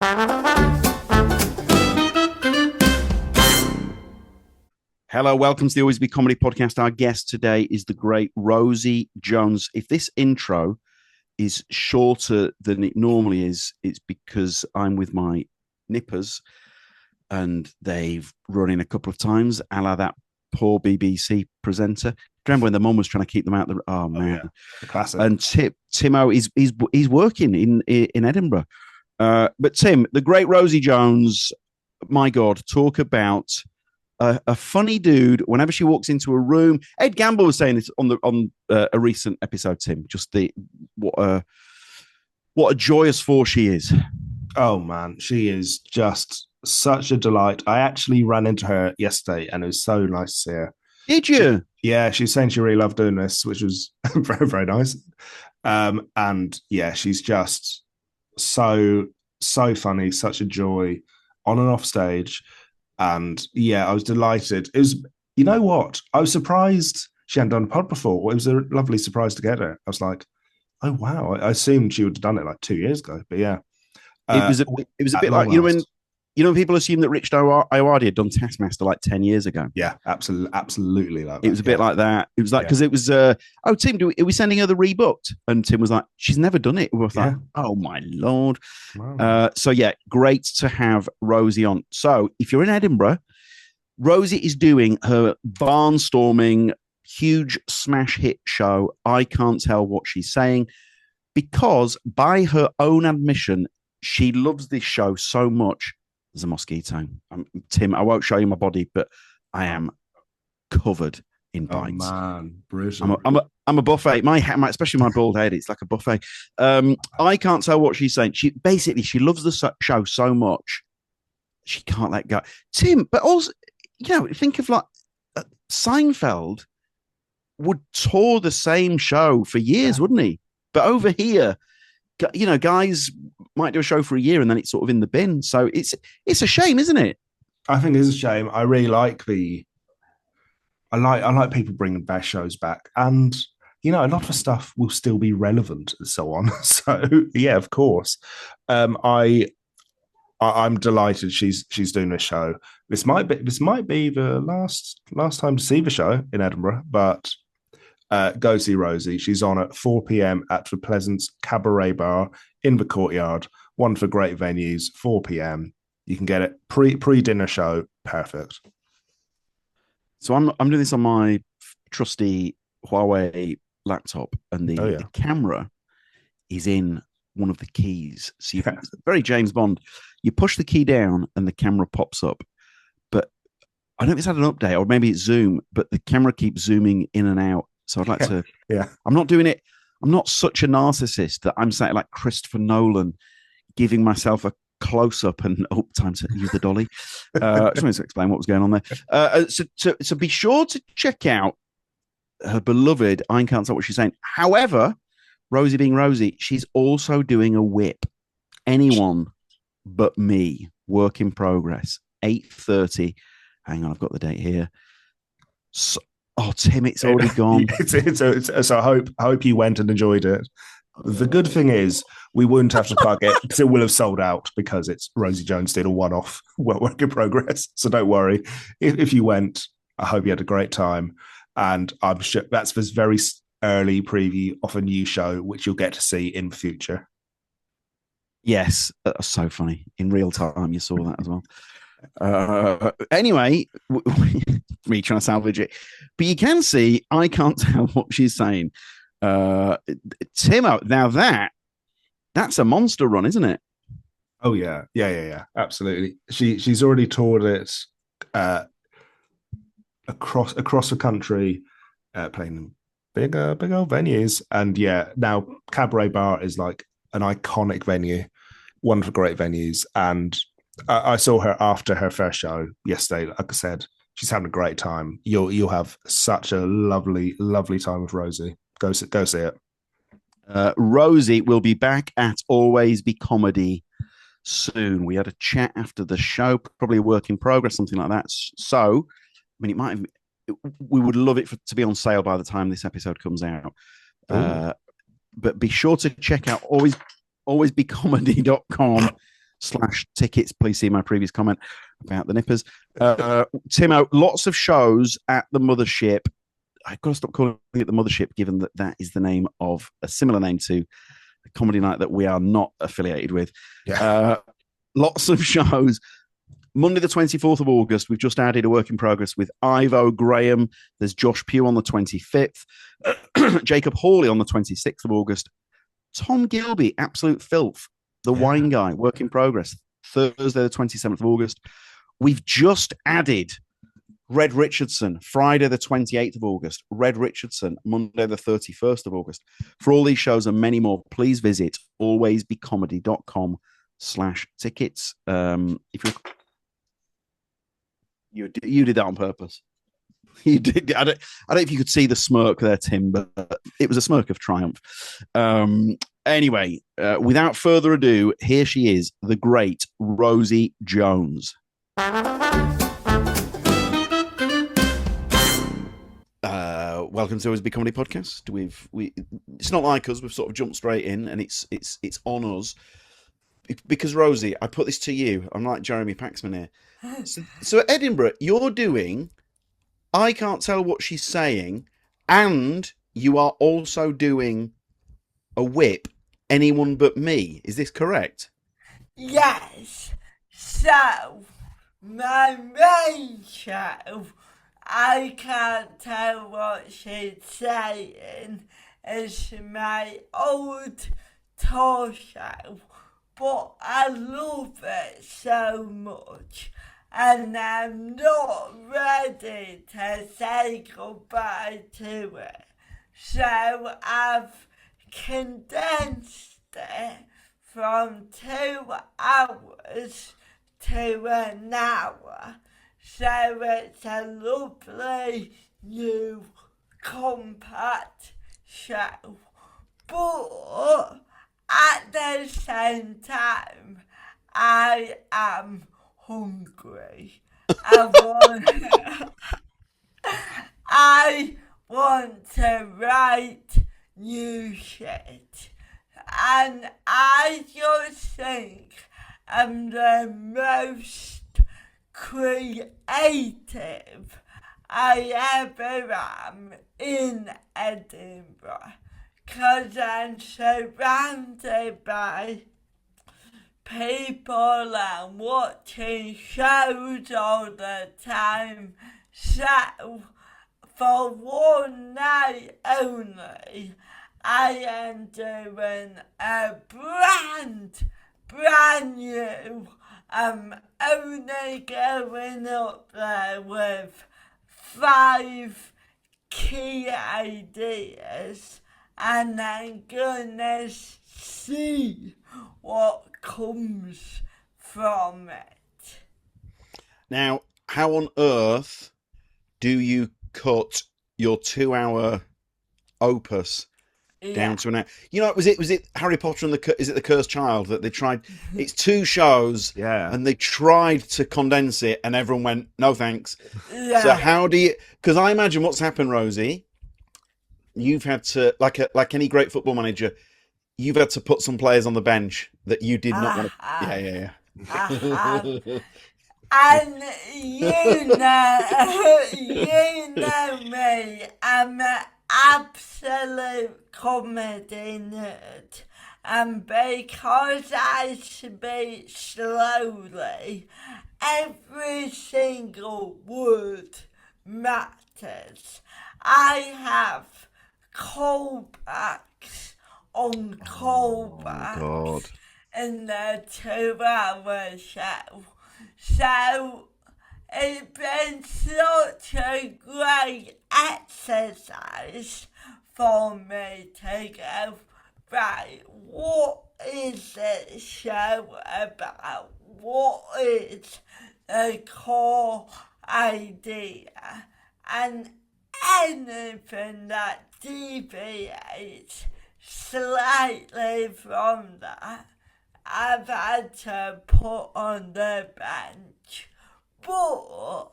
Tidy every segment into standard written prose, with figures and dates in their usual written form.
Hello, welcome to the Always Be Comedy podcast. Our guest today is the great Rosie Jones. If this intro is shorter than it normally is, it's because I'm with my nippers and they've run in a couple of times, a la that poor BBC presenter. Remember when the mum was trying to keep them out? Oh man, yeah. The classic. And Timo he's working in Edinburgh. But Tim, the great Rosie Jones, my God, talk about a funny dude. Whenever she walks into a room, Ed Gamble was saying this on a recent episode. Tim, just what a joyous force she is. Oh man, she is just such a delight. I actually ran into her yesterday, and it was so nice to see her. Did you? She was saying she really loved doing this, which was very, very nice. And yeah, she's just so funny, such a joy on and off stage. And yeah, I was delighted. It was, you know what? I was surprised she hadn't done a pod before. It was a lovely surprise to get her. I was like, oh wow. I assumed she would have done it like 2 years ago, but yeah. It was a bit like, when people assume that Rich Ayoade had done Taskmaster like 10 years ago. Yeah, absolutely like that. It was a bit like that. It was like, because it was, Tim, are we sending her the rebooked? And Tim was like, she's never done it. We were like, oh my Lord. Wow. So yeah, great to have Rosie on. So if you're in Edinburgh, Rosie is doing her barnstorming, huge smash hit show. I Can't Tell What She's Saying, because by her own admission, she loves this show so much. There's a mosquito. Tim, I won't show you my body, but I am covered in bites. Oh man, brutal. I'm a buffet. Especially my bald head, it's like a buffet. I Can't Tell What She's Saying. She loves the show so much, she can't let go. Tim, but also, think of like Seinfeld would tour the same show for years, wouldn't he? But over here, guys might do a show for a year and then it's sort of in the bin. So it's a shame, isn't it? I think it is a shame. I really like I like people bringing best shows back, and a lot of stuff will still be relevant and so on. So yeah, of course. I'm delighted she's doing this show. This might be the last time to see the show in Edinburgh, but go see Rosie. She's on at 4 p.m. at the Pleasance Cabaret Bar in the Courtyard. One for great venues, 4 p.m. You can get it pre-dinner show. Perfect. So I'm doing this on my trusty Huawei laptop, and the camera is in one of the keys. So very James Bond. You push the key down and the camera pops up. But I don't know if it's had an update or maybe it's Zoom, but the camera keeps zooming in and out. So I'd like to. Yeah. I'm not doing it. I'm not such a narcissist that I'm saying like Christopher Nolan, giving myself a close up and time to use the dolly. Just wanted to explain what was going on there. So be sure to check out her beloved I Can't Tell What She's Saying. However, Rosie being Rosie, she's also doing a whip. Anyone but me. Work in progress. 8:30. Hang on, I've got the date here. So, Tim, it's already gone. So I hope you went and enjoyed it. The good thing is we wouldn't have to plug it because it will have sold out, because it's Rosie Jones did a one-off work in progress. So don't worry. If you went, I hope you had a great time. And I'm sure that's this very early preview of a new show, which you'll get to see in the future. Yes, that's so funny. In real time, you saw that as well. Anyway, me trying to salvage it, but you can see I Can't Tell What She's Saying. Timo, now that's a monster run, isn't it? Oh yeah, absolutely. She's already toured it across the country, playing big old venues, and now Cabaret Bar is like an iconic venue, one for great venues, and I saw her after her first show yesterday. Like I said, she's having a great time. You'll have such a lovely time with Rosie. Go see it. Rosie will be back at Always Be Comedy soon. We had a chat after the show, probably a work in progress, something like that. So, I mean, we would love it to be on sale by the time this episode comes out. But be sure to check out alwaysbecomedy.com tickets. Please see my previous comment about the nippers. Timo, lots of shows at the Mothership. I've got to stop calling it the Mothership, given that that is the name of a similar name to a comedy night that we are not affiliated with. Yeah. Lots of shows. Monday, the 24th of August, we've just added a work in progress with Ivo Graham. There's Josh Pugh on the 25th. Jacob Hawley on the 26th of August. Tom Gilby, Absolute Filth. The Wine Guy, work in progress. Thursday, the 27th of August. We've just added Red Richardson, Friday, the 28th of August. Red Richardson, Monday, the 31st of August. For all these shows and many more, please visit alwaysbecomedy.com/tickets. If you did that on purpose. You did. I don't know if you could see the smirk there, Tim, but it was a smirk of triumph. Anyway, without further ado, here she is, the great Rosie Jones. Welcome to Always Be Comedy Podcast. It's not like us. We've sort of jumped straight in, and it's on us because Rosie, I put this to you. I'm like Jeremy Paxman here. So at Edinburgh, you're doing. I can't tell what she's saying, and you are also doing a whip. Anyone but me. Is this correct? Yes. So my main show. I can't tell what she's saying. It's my old talk show, but I love it so much, and I'm not ready to say goodbye to it. So I've condensed it from 2 hours to an hour. So it's a lovely, new, compact show. But at the same time, I am hungry. I want to write new shit. And I just think I'm the most creative I ever am in Edinburgh, because I'm surrounded by people and watching shows all the time. So for one night only, I am doing a brand new. I'm only going up there with 5 key ideas, and I'm gonna see what comes from it. Now, how on earth do you cut your 2-hour opus down to an hour? You know, was it Harry Potter and the Cursed Child that they tried? It's 2 shows, and they tried to condense it, and everyone went, no thanks. So how do you? Because I imagine what's happened, Rosie. You've had to, like any great football manager, you've had to put some players on the bench that you did not want to. And you know me, I'm an absolute comedy nerd. And because I speak slowly, every single word matters. I have callbacks on callbacks in the 2-hour show. So it's been such a great exercise for me to go, right, what is this show about? What is the core idea? And anything that deviates slightly from that, I've had to put on the bench. But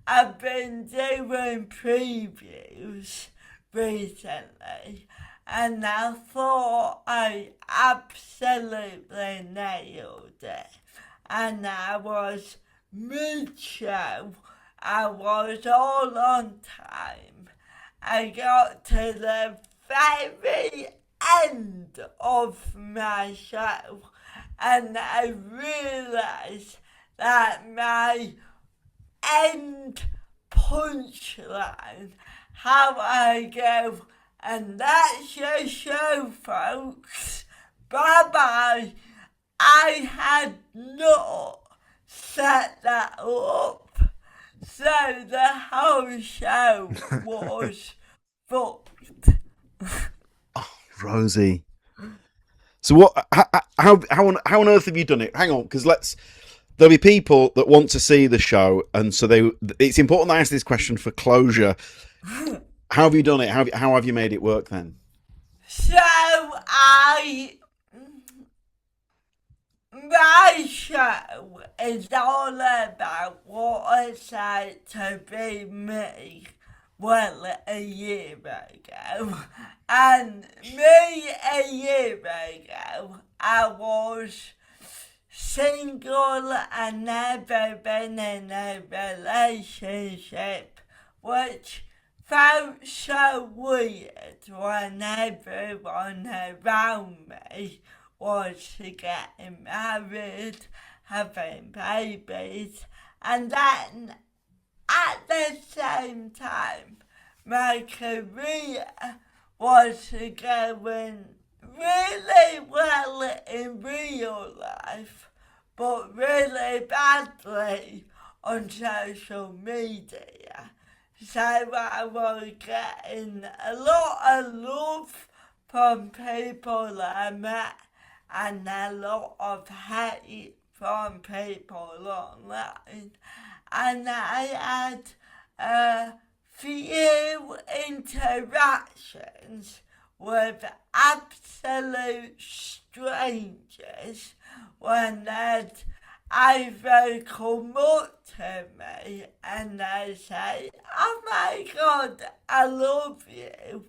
I've been doing previews recently, and I thought I absolutely nailed it. And I was mid-show, I was all on time. I got to the very end of my show, and I realised that my end punchline, how I go, and that's your show, folks. Bye-bye. I had not set that up, so the whole show was fucked. Oh, Rosie. So what? How on earth have you done it? Hang on, because there'll be people that want to see the show, and so it's important I ask this question for closure. How have you done it? How have you made it work then? So my show is all about what it's like to be me, well, a year ago. And me a year ago, I was single and never been in a relationship, which felt so weird when everyone around me was getting married, having babies, and then at the same time my career was going really well in real life, but really badly on social media. So I was getting a lot of love from people I met and a lot of hate from people online. And I had a few interactions with absolute strangers when they'd either come up to me and they say, "Oh my God, I love you,"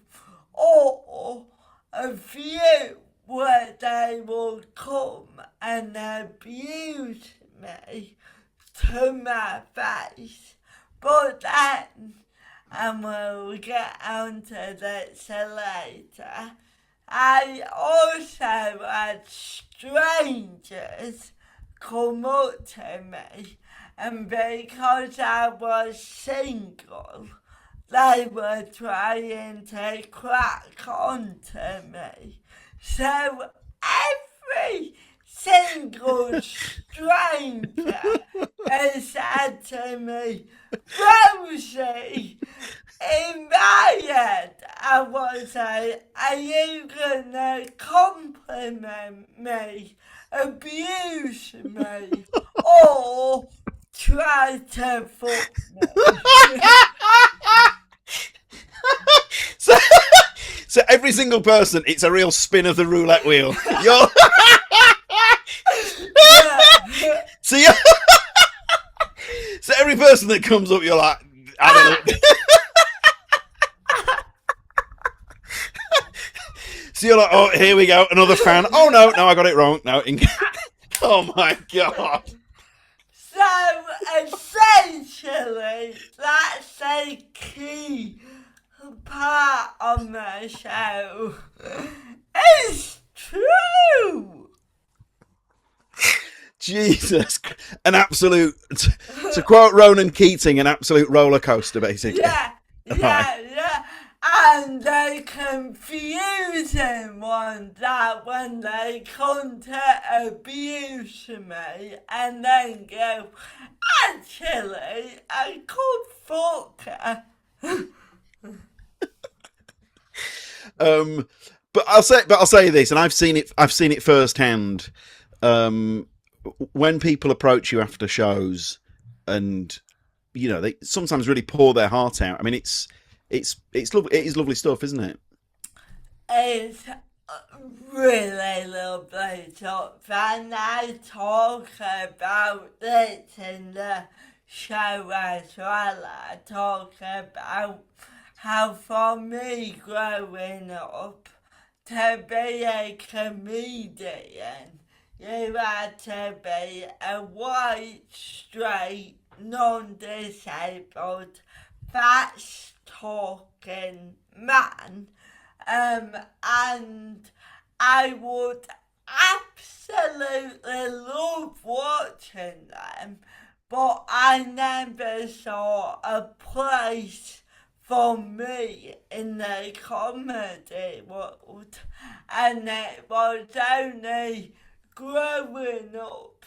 or a few where they will come and abuse me to my face. But then, and we'll get onto this later, I also had strangers come up to me, and because I was single, they were trying to crack onto me. So every single stranger has said to me, "Rosie," in my head I was like, "Are you gonna compliment me, abuse me, or try to fuck me?" So every single person, it's a real spin of the roulette wheel. You're so so every person that comes up, you're like, I don't know. So you're like, oh, here we go, another fan. Oh no, I got it wrong. No, oh my God. So essentially, that's a key part of my show. It's true. Jesus, an absolute, to quote Ronan Keating, an absolute roller coaster, basically. Yeah. And the confusing one that when they come to abuse me and then go, "Actually, I could fuck her." But I'll say this, and I've seen it firsthand. When people approach you after shows, and you know, they sometimes really pour their heart out. I mean, it's lovely. It is lovely stuff, isn't it? It's really lovely stuff, and I talk about it in the show as well. I talk about how for me growing up, to be a comedian, you had to be a white, straight, non-disabled, fast-talking man. And I would absolutely love watching them, but I never saw a place for me in the comedy world, and it was only growing up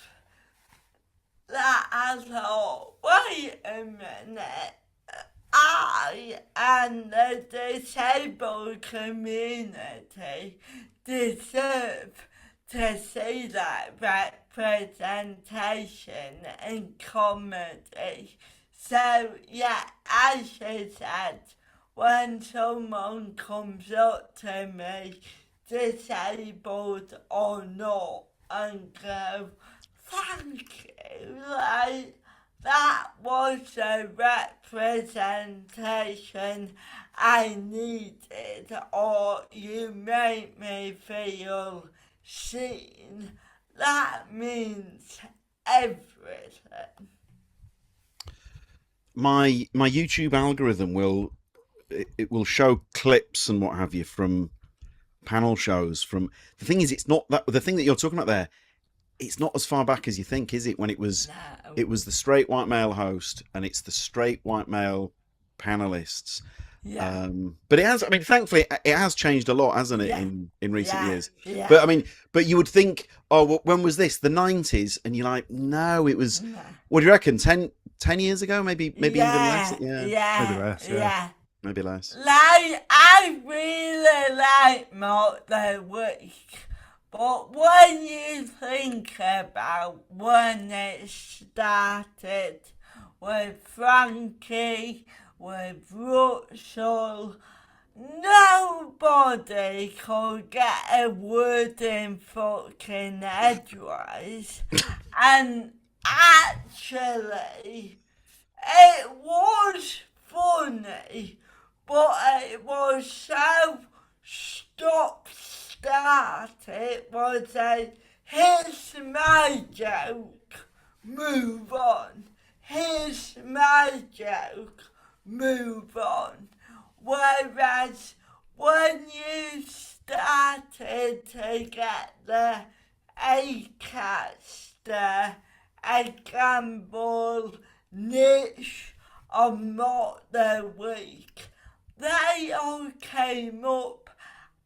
that I thought, wait a minute, I and the disabled community deserve to see that representation in comedy. So, yeah, as you said, when someone comes up to me, disabled or not, and go, thank you, like, that was the representation I needed, or you made me feel seen, that means everything. My YouTube algorithm will show clips and what have you from panel shows. From the thing is, it's not that the thing that you're talking about there. It's not as far back as you think, is it? When it was the straight white male host and it's the straight white male panelists. Yeah. But it has. I mean, thankfully, it has changed a lot, hasn't it, in recent years? Yeah. But I mean, you would think, oh, well, when was this? The 90s? And you're like, no, it was. What do you reckon? 10 years ago, maybe even less. Yeah. Maybe less. Yeah. Maybe less. Like, I really like Mock the Week, but when you think about when it started with Frankie, with Russell, nobody could get a word in fucking edgeways. And actually, it was funny, but it was so stop-start. It was a, here's my joke, move on. Here's my joke, move on. Whereas when you started to get the Acaster, a gamble niche of Mock the Week, they all came up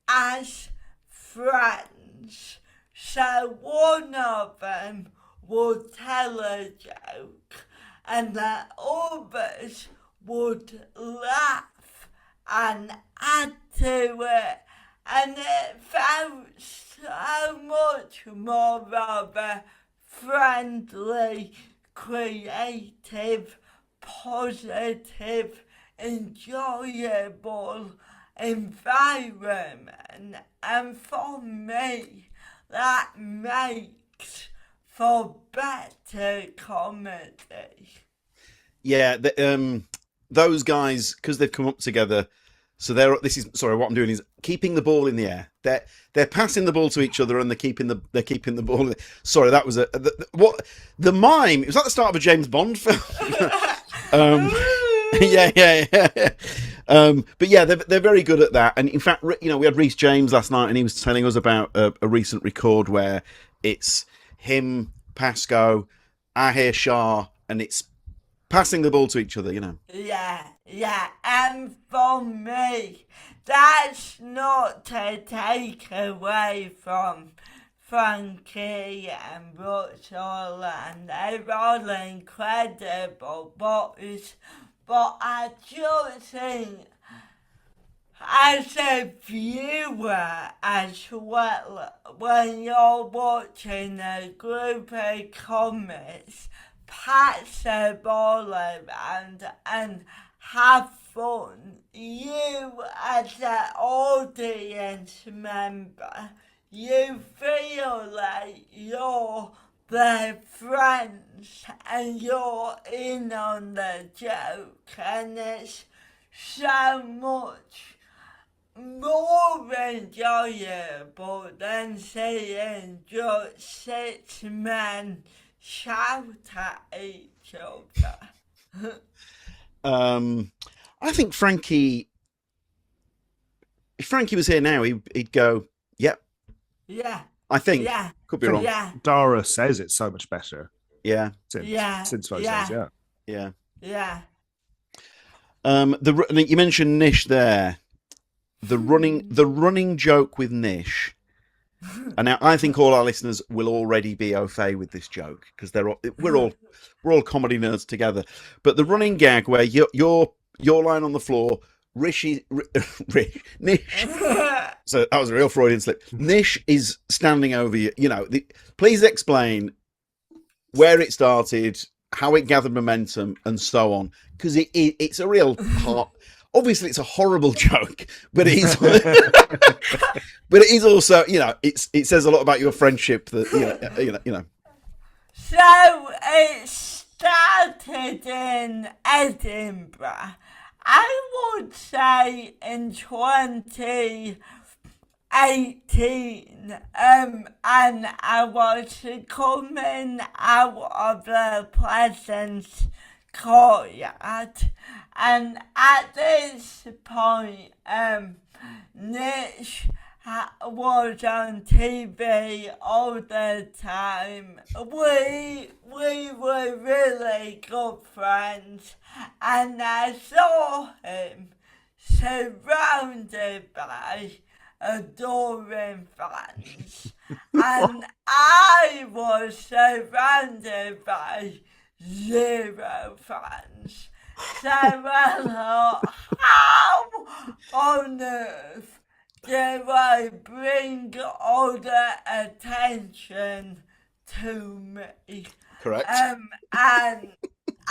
as friends. So one of them would tell a joke and the others would laugh and add to it, and it felt so much more of a friendly, creative, positive, enjoyable environment. And for me, that makes for better comedy. Yeah, those guys, because they've come up together. So what I'm doing is keeping the ball in the air. They're passing the ball to each other and they're keeping the ball. Sorry, that was the mime. It was at the start of a James Bond film. Yeah. But yeah, they're very good at that. And in fact, we had Rhys James last night, and he was telling us about a recent record where it's him, Pasco, Ahir Shah, and it's passing the ball to each other. Yeah. And for me, that's not to take away from Frankie and Russell, and they're all incredible boys. But I just think, as a viewer as well, when you're watching a group of comics pass the ball around and have fun, you as an audience member, you feel like you're their friends and you're in on the joke, and it's so much more enjoyable than seeing just 6 men shout at each other. I think Frankie, if Frankie was here now, he'd go, yep. Yeah. I think. Yeah. Could be wrong. Yeah. Dara says it's so much better. Yeah. Since those days, yeah. Yeah. Yeah. You mentioned Nish there. The running joke with Nish. And now I think all our listeners will already be au fait with this joke because we're all comedy nerds together. But the running gag where you're lying on the floor, Nish. So that was a real Freudian slip. Nish is standing over you. You know, please explain where it started, how it gathered momentum, and so on. Because it's a real heart. Obviously, it's a horrible joke, but it is. But it is also, you know, it says a lot about your friendship. That you know. So it started in Edinburgh. I would say in 2018, and I was coming out of the Pleasance courtyard, and at this point, Nish was on TV all the time. We were really good friends, and I saw him surrounded by adoring fans, and I was surrounded by 0 fans. So I thought, how on earth do I bring all the attention to me? Correct. And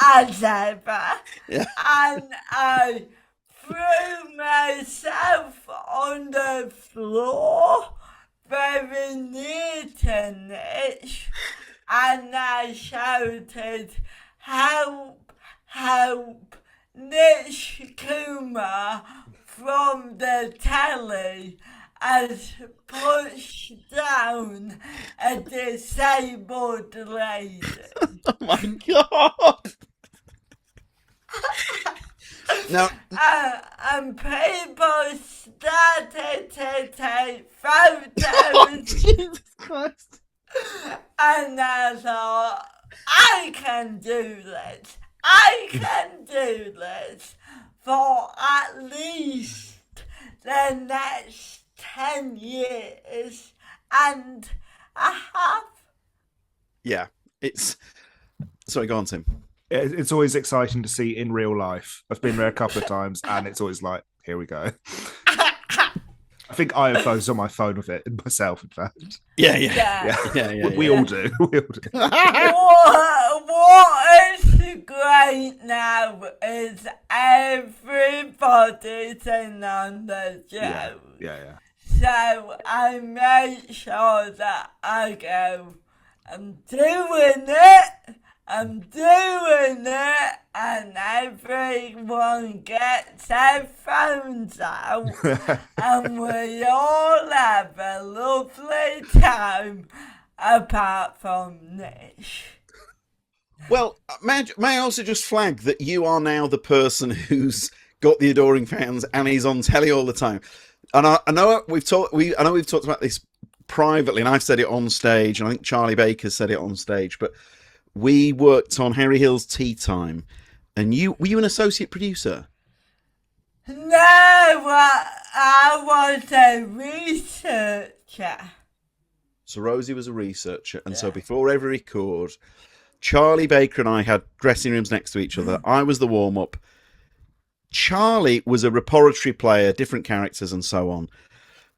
as ever, yeah. And I threw myself on the floor very near to Nish, and I shouted, "Help, help, Nish Kumar from the telly has pushed down a disabled lady." Oh my God! Now, and people started to take photos. Oh, Jesus Christ. And I thought, I can do this. I can do this for at least the next 10 years. And I have. Yeah, it's... Sorry, go on, Tim. It's always exciting to see in real life. I've been there a couple of times, and it's always like, here we go. I think I have photos on my phone of it myself, in fact. Yeah. We all do. We all do. What is great now is everybody's in on the joke. Yeah. So I make sure that I go, I'm doing it, and everyone gets their phones out, and we all have a lovely time, apart from Nish. Well, may I also just flag that you are now the person who's got the adoring fans and he's on telly all the time. And I know we've talked about this privately, and I've said it on stage, and I think Charlie Baker said it on stage, but we worked on Harry Hill's Tea Time, and were you an associate producer? No, I was a researcher. So Rosie was a researcher, and so before every record, Charlie Baker and I had dressing rooms next to each other. I was the warm-up. Charlie was a repertory player, different characters and so on.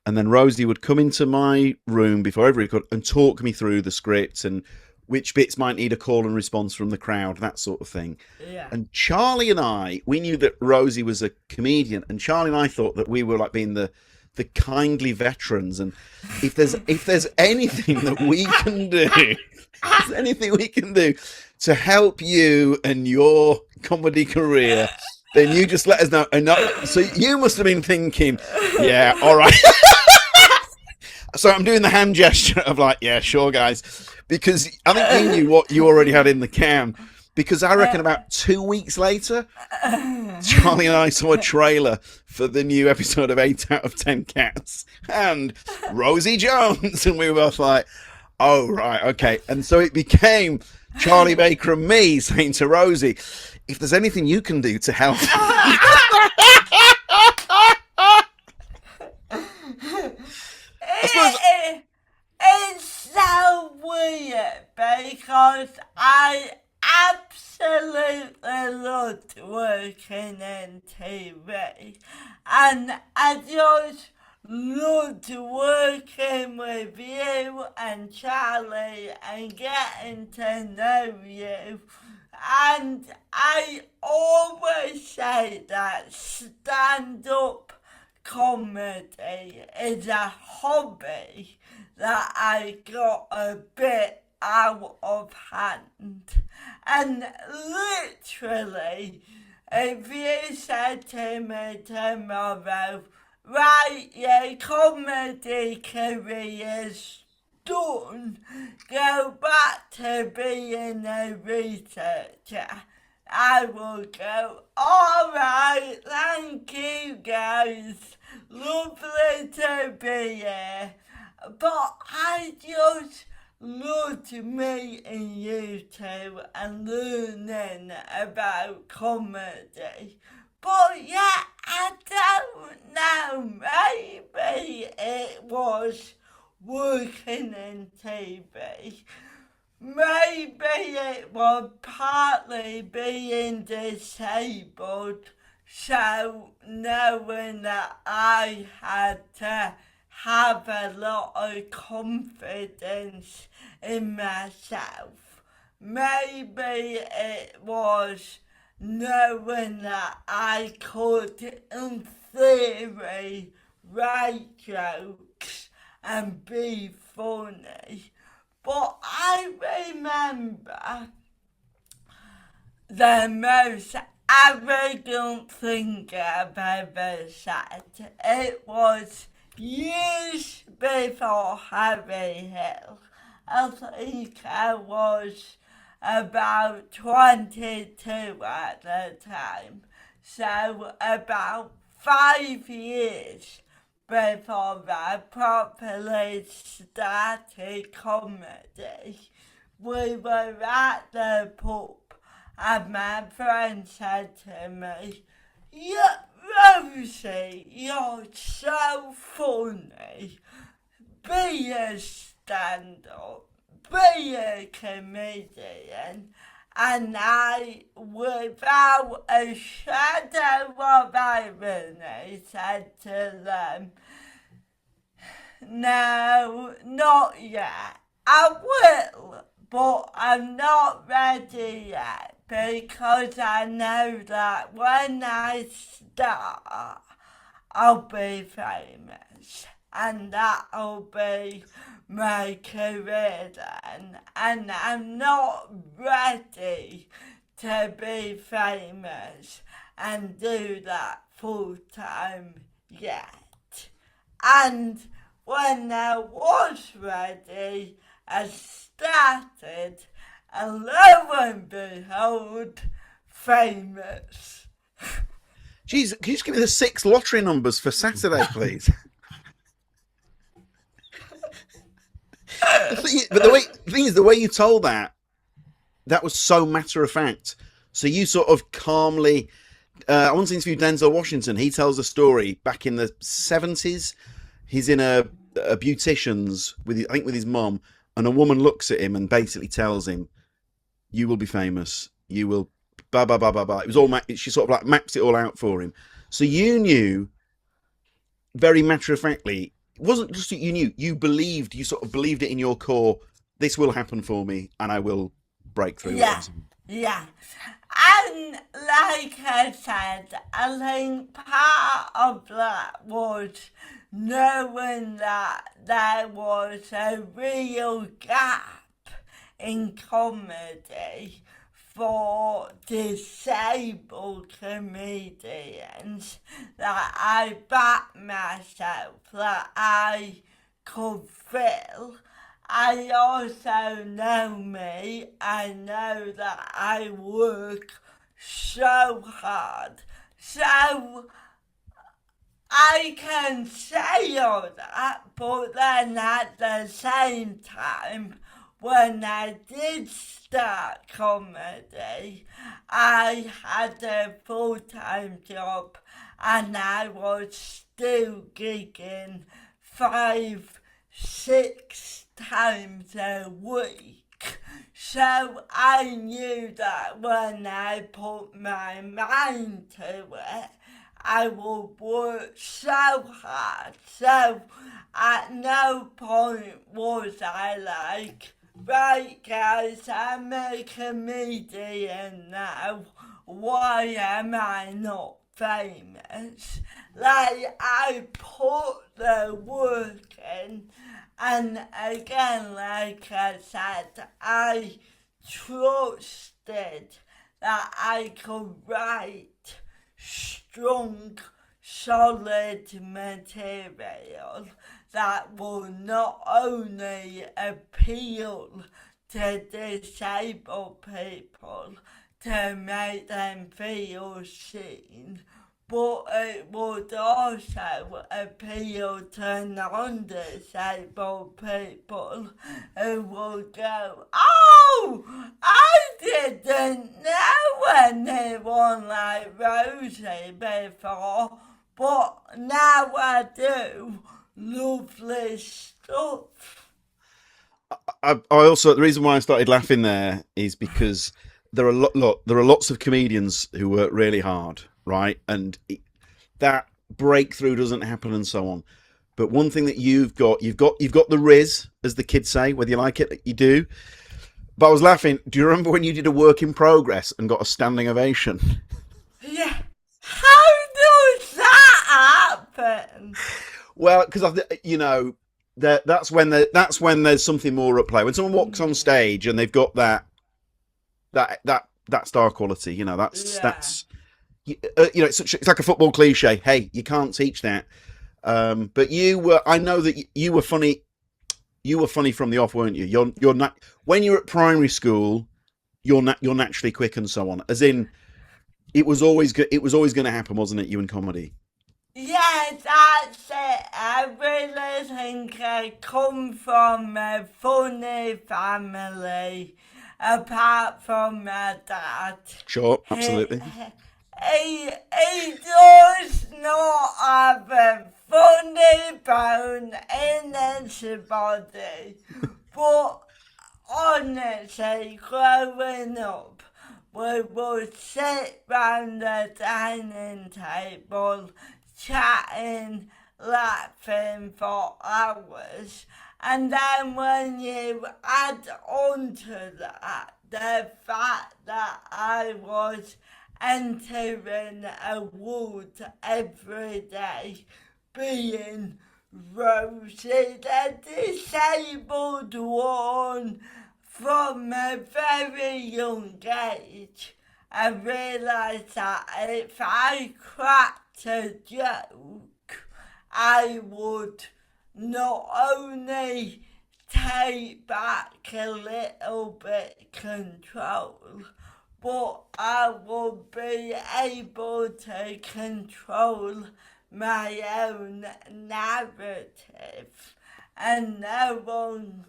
And then Rosie would come into my room before every record and talk me through the script and which bits might need a call and response from the crowd, that sort of thing. Yeah. And Charlie and I, we knew that Rosie was a comedian, and Charlie and I thought that we were like being the kindly veterans. And if there's anything that we can do, to help you and your comedy career, then you just let us know. And so you must have been thinking, yeah, all right. So I'm doing the hand gesture of like, yeah, sure, guys, because I think you knew what you already had in the can. Because I reckon about 2 weeks later, Charlie and I saw a trailer for the new episode of 8 out of 10 Cats and Rosie Jones, and we were both like, oh, right, okay. And so it became Charlie Baker and me saying to Rosie, if there's anything you can do to help. It's so weird because I absolutely loved working in TV, and I just loved working with you and Charlie and getting to know you. And I always say that stand-up comedy is a hobby that I got a bit out of hand. And literally, if you said to me tomorrow, right, your comedy career's done, go back to being a researcher, I will go, all right, thank you guys, lovely to be here. But I just loved meeting you two and learning about comedy. But yeah, I don't know, maybe it was working in TV. Maybe it was partly being disabled, so knowing that I had to have a lot of confidence in myself. Maybe it was knowing that I could, in theory, write jokes and be funny. But I remember the most arrogant thing I've ever said. It was years before Harry Hill. I think I was about 22 at the time. So about 5 years before I properly started comedy, we were at the pub and my friend said to me, Rosie, you're so funny. Be a stand-up, be a comedian. And I, without a shadow of irony, said to them, no, not yet. I will, but I'm not ready yet because I know that when I start, I'll be famous. And that'll be my career then. And I'm not ready to be famous and do that full time yet. And when I was ready, I started, and lo and behold, famous. Jeez, can you just give me the 6 lottery numbers for Saturday, please? The thing is, the way you told that was so matter of fact. So you sort of calmly, I once interviewed Denzel Washington. He tells a story back in the 70s. He's in a beautician's with his mum, and a woman looks at him and basically tells him, "You will be famous. You will." Blah blah blah blah blah. It was all she sort of like maps it all out for him. So you knew very matter of factly. It wasn't just that you knew. You believed. You sort of believed it in your core. This will happen for me, and I will break through. Yeah. And like I said, I think part of that was knowing that there was a real gap in comedy for disabled comedians that I back myself, that I could fill. I also know me. I know that I work so hard. So I can say all that, but then at the same time, when I did start comedy, I had a full-time job and I was still gigging 5-6 times a week. So I knew that when I put my mind to it, I would work so hard. So at no point was I like, right guys, I'm a comedian now, why am I not famous? Like, I put the work in, and again, like I said, I trusted that I could write strong, solid material that will not only appeal to disabled people to make them feel seen, but it would also appeal to non-disabled people who will go, oh, I didn't know anyone like Rosie before, but now I do. Lovely stuff. I also, the reason why I started laughing there is because there are lots of comedians who work really hard, right? And that breakthrough doesn't happen and so on. But one thing that you've got the riz, as the kids say, whether you like it, you do. But I was laughing. Do you remember when you did a work in progress and got a standing ovation? Yeah. How does that happen? Well, because that's when there's something more at play. When someone walks on stage and they've got that star quality, that's it's like a football cliche. Hey, you can't teach that. But I know that you were funny. You were funny from the off, weren't you? You're not, when you're at primary school, you're naturally quick and so on. As in, it was always going to happen, wasn't it? You and comedy. Yeah, that's it. I really think I come from a funny family, apart from my dad. Sure, absolutely. He does not have a funny bone in his body, but honestly, growing up, we would sit round the dining table, chatting, laughing for hours, and then when you add on to that the fact that I was entering a wood every day, being Rosie the disabled one, from a very young age, I realised that if I cracked a joke, I would not only take back a little bit control, but I would be able to control my own narrative, and no one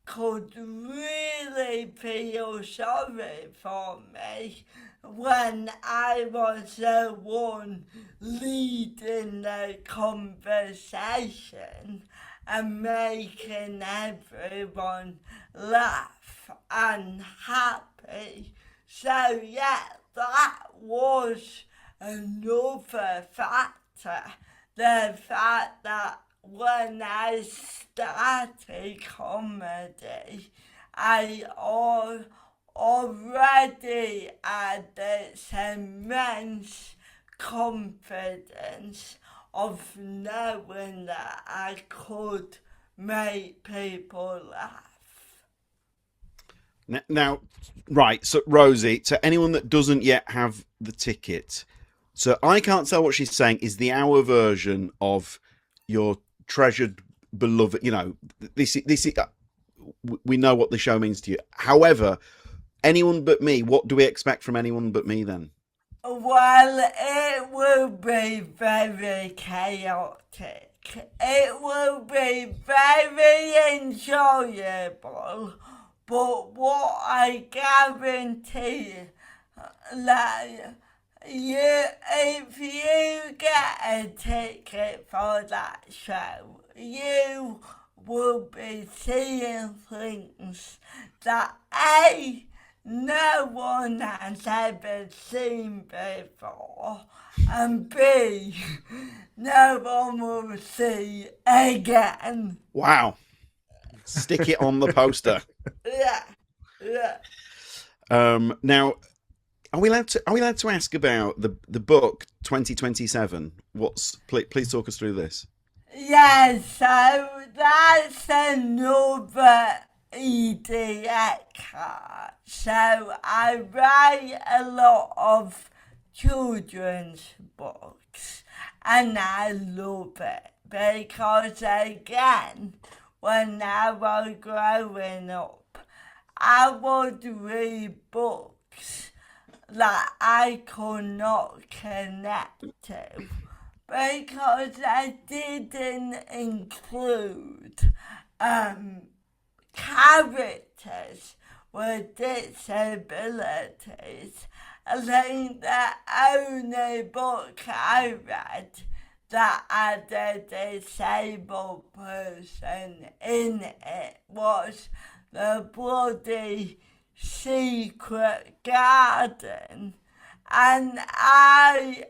could really feel sorry for me when I was the one leading the conversation and making everyone laugh and happy. So yeah, that was another factor. The fact that when I started comedy, I already had this immense confidence of knowing that I could make people laugh. Now, right. So, Rosie, to anyone that doesn't yet have the ticket, so I can't tell what she's saying is the hour version of your treasured, beloved. You know, this. We know what the show means to you. However, anyone but me. What do we expect from anyone but me then? Well, it will be very chaotic. It will be very enjoyable. But what I guarantee, like, if you get a ticket for that show, you will be seeing things that no one has ever seen before, and B, no one will see again. Wow. Stick it on the poster. Yeah. Now, are we allowed to ask about the book 2027? Please talk us through this. Yeah, so that's another EDX card. So I write a lot of children's books, and I love it because, again, when I was growing up, I would read books that I could not connect to because I didn't include characters with disabilities. I think the only book I read that had a disabled person in it was The Bloody Secret Garden. And I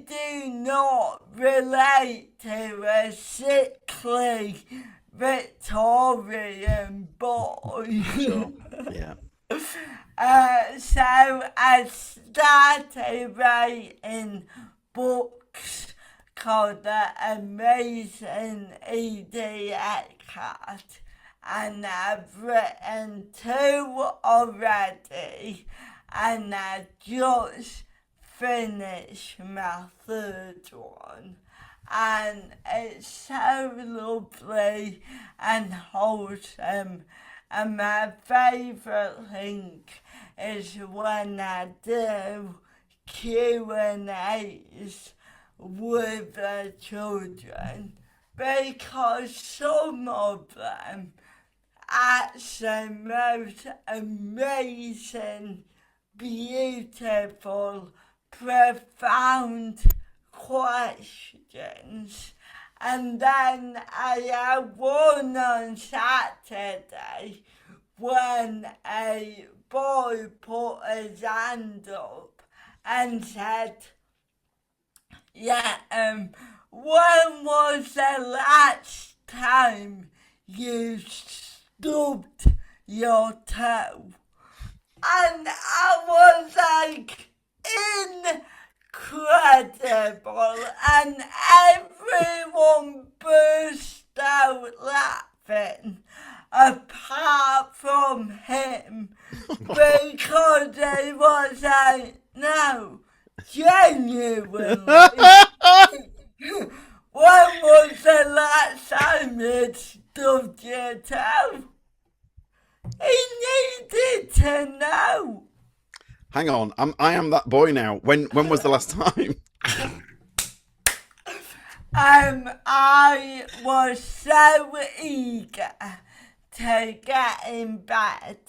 do not relate to a sickly Victorian boy. Sure. Yeah. So I started writing books called The Amazing EDX Card, and I've written 2 already, and I just finished my 3rd one. And it's so lovely and wholesome. And my favourite thing is when I do Q&As with the children, because some of them ask the most amazing, beautiful, profound questions. And then I had one on Saturday when a boy put his hand up and said, when was the last time you stubbed your toe? And I was like, incredible, and everyone burst out laughing apart from him because he was like, no, genuinely, when was the last time you stubbed your toe? He needed to know. Hang on, I am that boy now. When was the last time? I was so eager to get in bed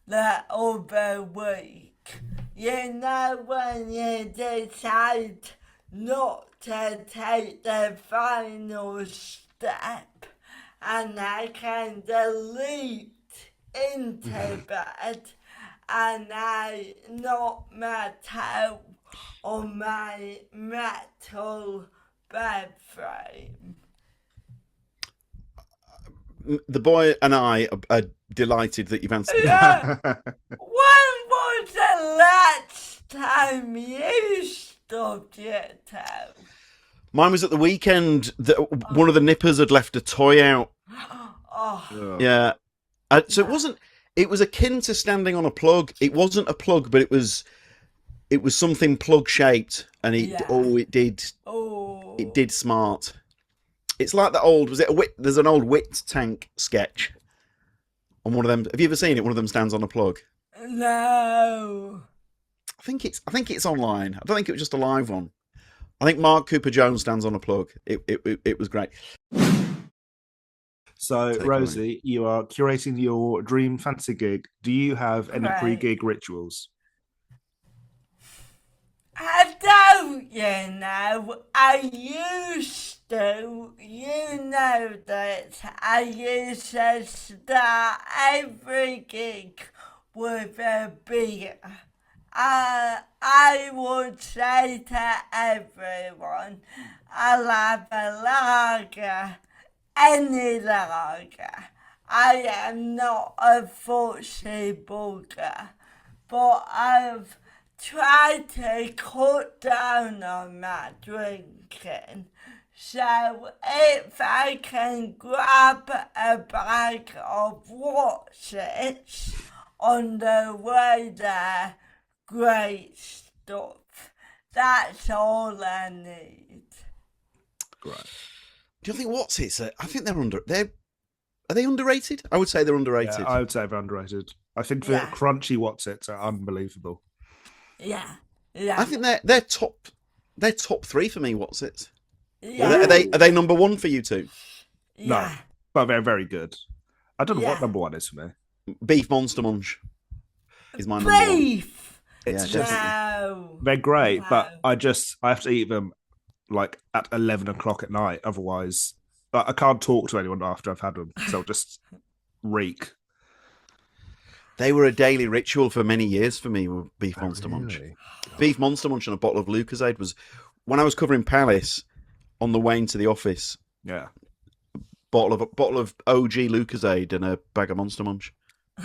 the other week. You know when you decide not to take the final step, and I can delete into bed, and I knocked my toe on my metal bed frame. The boy and I are delighted that you've answered that. When was the last time you stubbed your toe? Mine was at the weekend. One of the nippers had left a toy out. Oh. Yeah. So it wasn't. It was akin to standing on a plug. It wasn't a plug, but it was something plug shaped, and it did smart. It's like the old, there's an old Wit Tank sketch on one of them. Have you ever seen it? One of them stands on a plug. No. I think it's online. I don't think it was just a live one. I think Mark Cooper Jones stands on a plug. It was great. So, Rosie, you are curating your dream fantasy gig. Do you have any pre-gig rituals? I don't, you know. I used to. You know that I used to start every gig with a beer. I would say to everyone, I'll have a lager. Any lager. I am not a fussy bugger, but I've tried to cut down on my drinking. So if I can grab a bag of Watsits on the way there, great stuff. That's all I need. Great. Do you think Watsits? I think are they underrated? I would say they're underrated. Yeah, I would say they're underrated. I think the crunchy Watsits are unbelievable. Yeah. I think they're top 3 for me. Watsits. Yeah. Are they number 1 for you two? Yeah. No, but they're very good. I don't know what number 1 is for me. Beef Monster Munch is my number 1. Beef. It's just No. they're great, but I have to eat them like at 11 o'clock at night. Otherwise, I can't talk to anyone after I've had them. So I'll just reek. They were a daily ritual for many years for me with Beef Monster Munch. Beef Monster Munch and a bottle of Lucozade was when I was covering Palace on the way into the office. Yeah. Bottle of OG Lucozade and a bag of Monster Munch.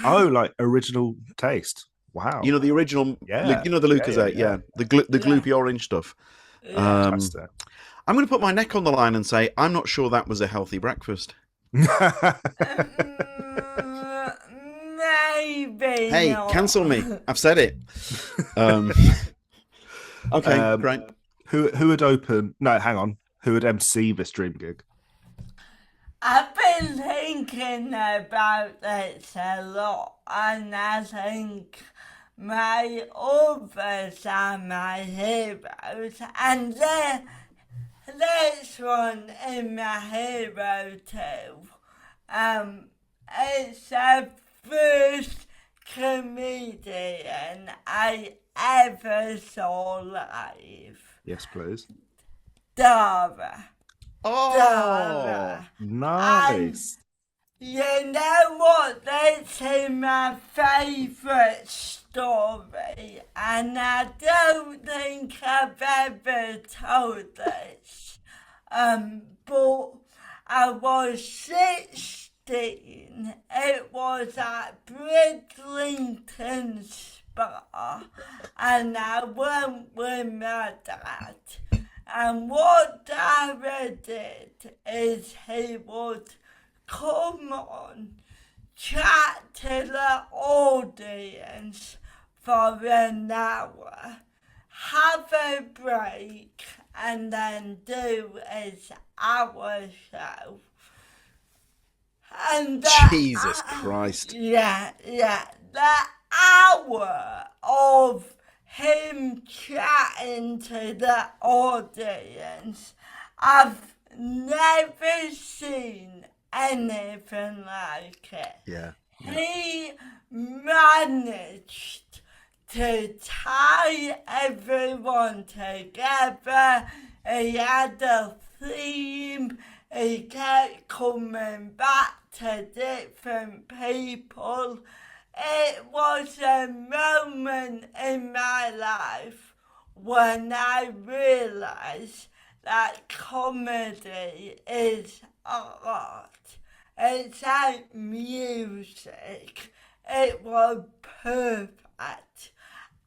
Oh, like original taste. Wow. You know the original, you know the Lucozade, the gloopy orange stuff. I'm going to put my neck on the line and say I'm not sure that was a healthy breakfast. Maybe. Hey, not. cancel me! I've said it. Okay, great. Who would open? No, hang on. Who would MC this dream gig? I've been thinking about this a lot, and I think my others are my heroes, and this one is my hero too. It's the first comedian I ever saw live. Yes, please. Dara. Oh, Dara. Nice. And you know what? This is my favourite story, and I don't think I've ever told this. But I was 16. It was at Bridlington Spa, and I went with my dad. And what Dara did is he would come on, chat to the audience for an hour, have a break, and then do his hour show. And Jesus Christ. Yeah. The hour of him chatting to the audience, I've never seen anything like it. Yeah. He managed to tie everyone together. He had a theme. He kept coming back to different people. It was a moment in my life when I realised that comedy is art. It's like music. It was perfect.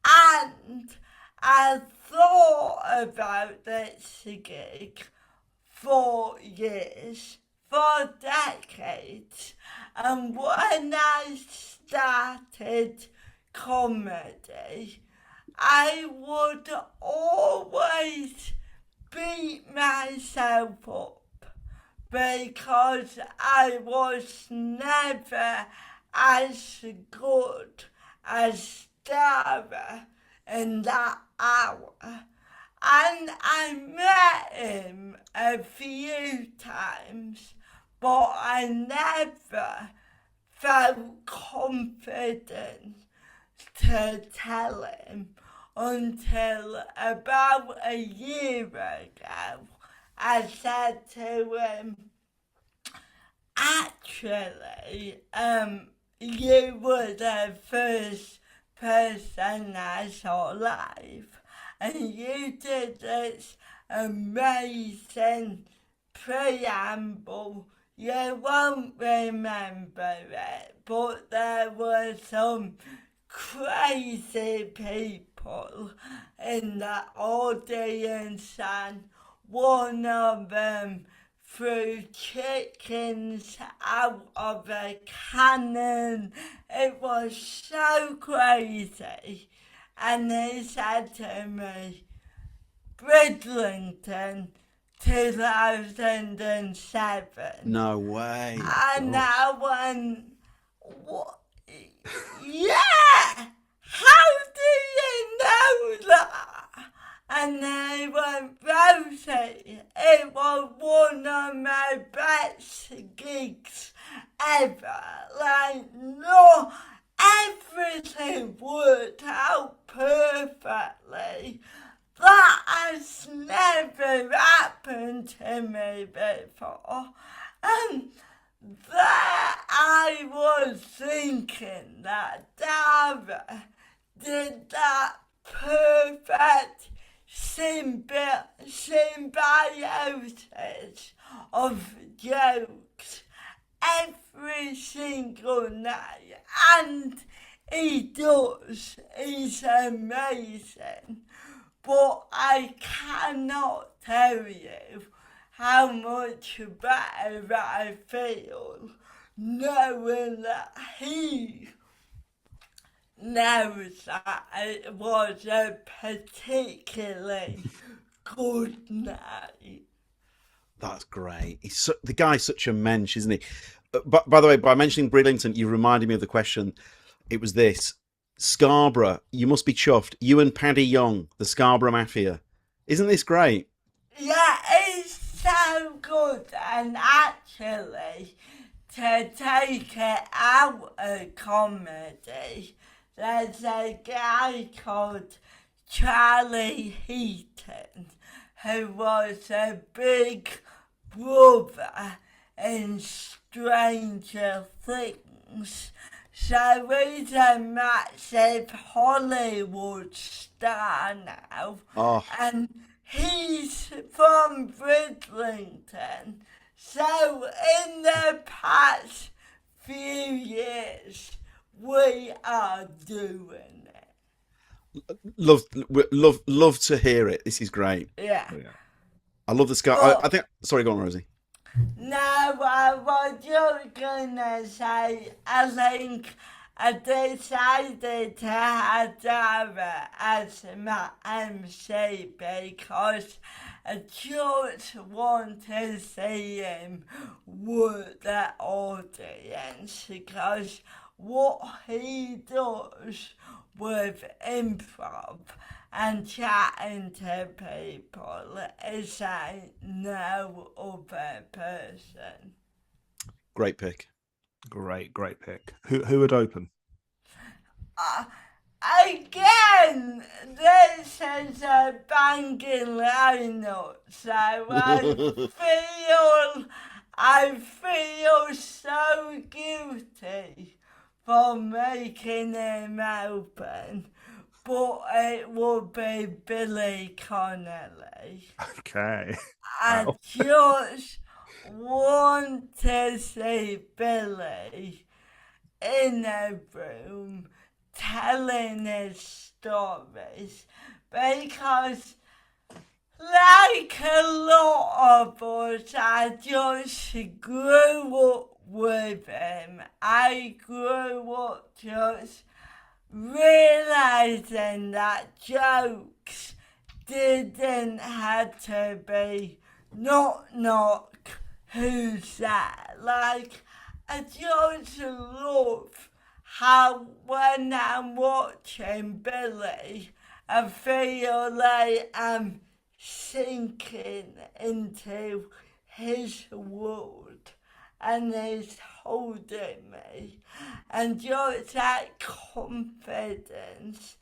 And I thought about this gig for years. for decades, and when I started comedy, I would always beat myself up because I was never as good as Dara in that hour. And I met him a few times, but I never felt confident to tell him until about a year ago. I said to him, actually, you were the first person I saw live, and you did this amazing preamble. You won't remember it, but there were some crazy people in the audience, and one of them threw chickens out of a cannon. It was so crazy. And he said to me, Bridlington, 2007. No way. And I went, what? Yeah! How do you know that? And they went, Rosie, it was one of my best gigs ever. Like, no, everything worked out perfectly. That has never happened to me before. And there I was thinking that Dara did that perfect symbiosis of jokes every single night, and he does. He's amazing. But I cannot tell you how much better I feel knowing that he knows that it was a particularly good night. That's great. The guy's such a mensch, isn't he? But by the way, by mentioning Bridlington, you reminded me of the question. It was this: Scarborough, you must be chuffed. You and Paddy Young, the Scarborough Mafia. Isn't this great? Yeah, it's so good. And actually, to take it out of comedy, there's a guy called Charlie Heaton, who was a big brother in Stranger Things. So he's a massive Hollywood star now. Oh. And he's from Bridlington. So in the past few years, we are doing it. Love to hear it. This is great. Yeah. I love the Scar. I think. Sorry, go on, Rosie. No, I was just gonna say, I think I decided to have Dara as my MC because I just want to see him with the audience, because what he does with improv and chatting to people is like no other person. Great pick. Great pick. Who would open? Again, this is a banging lineup, so I feel so guilty for making him open, but it would be Billy Connolly. Okay. I just want to see Billy in a room telling his stories, because like a lot of us, I just grew up with him. I grew up just realising that jokes didn't have to be knock knock, who's that? Like, I just love how when I'm watching Billy, I feel like I'm sinking into his world and he's holding me, and just that confidence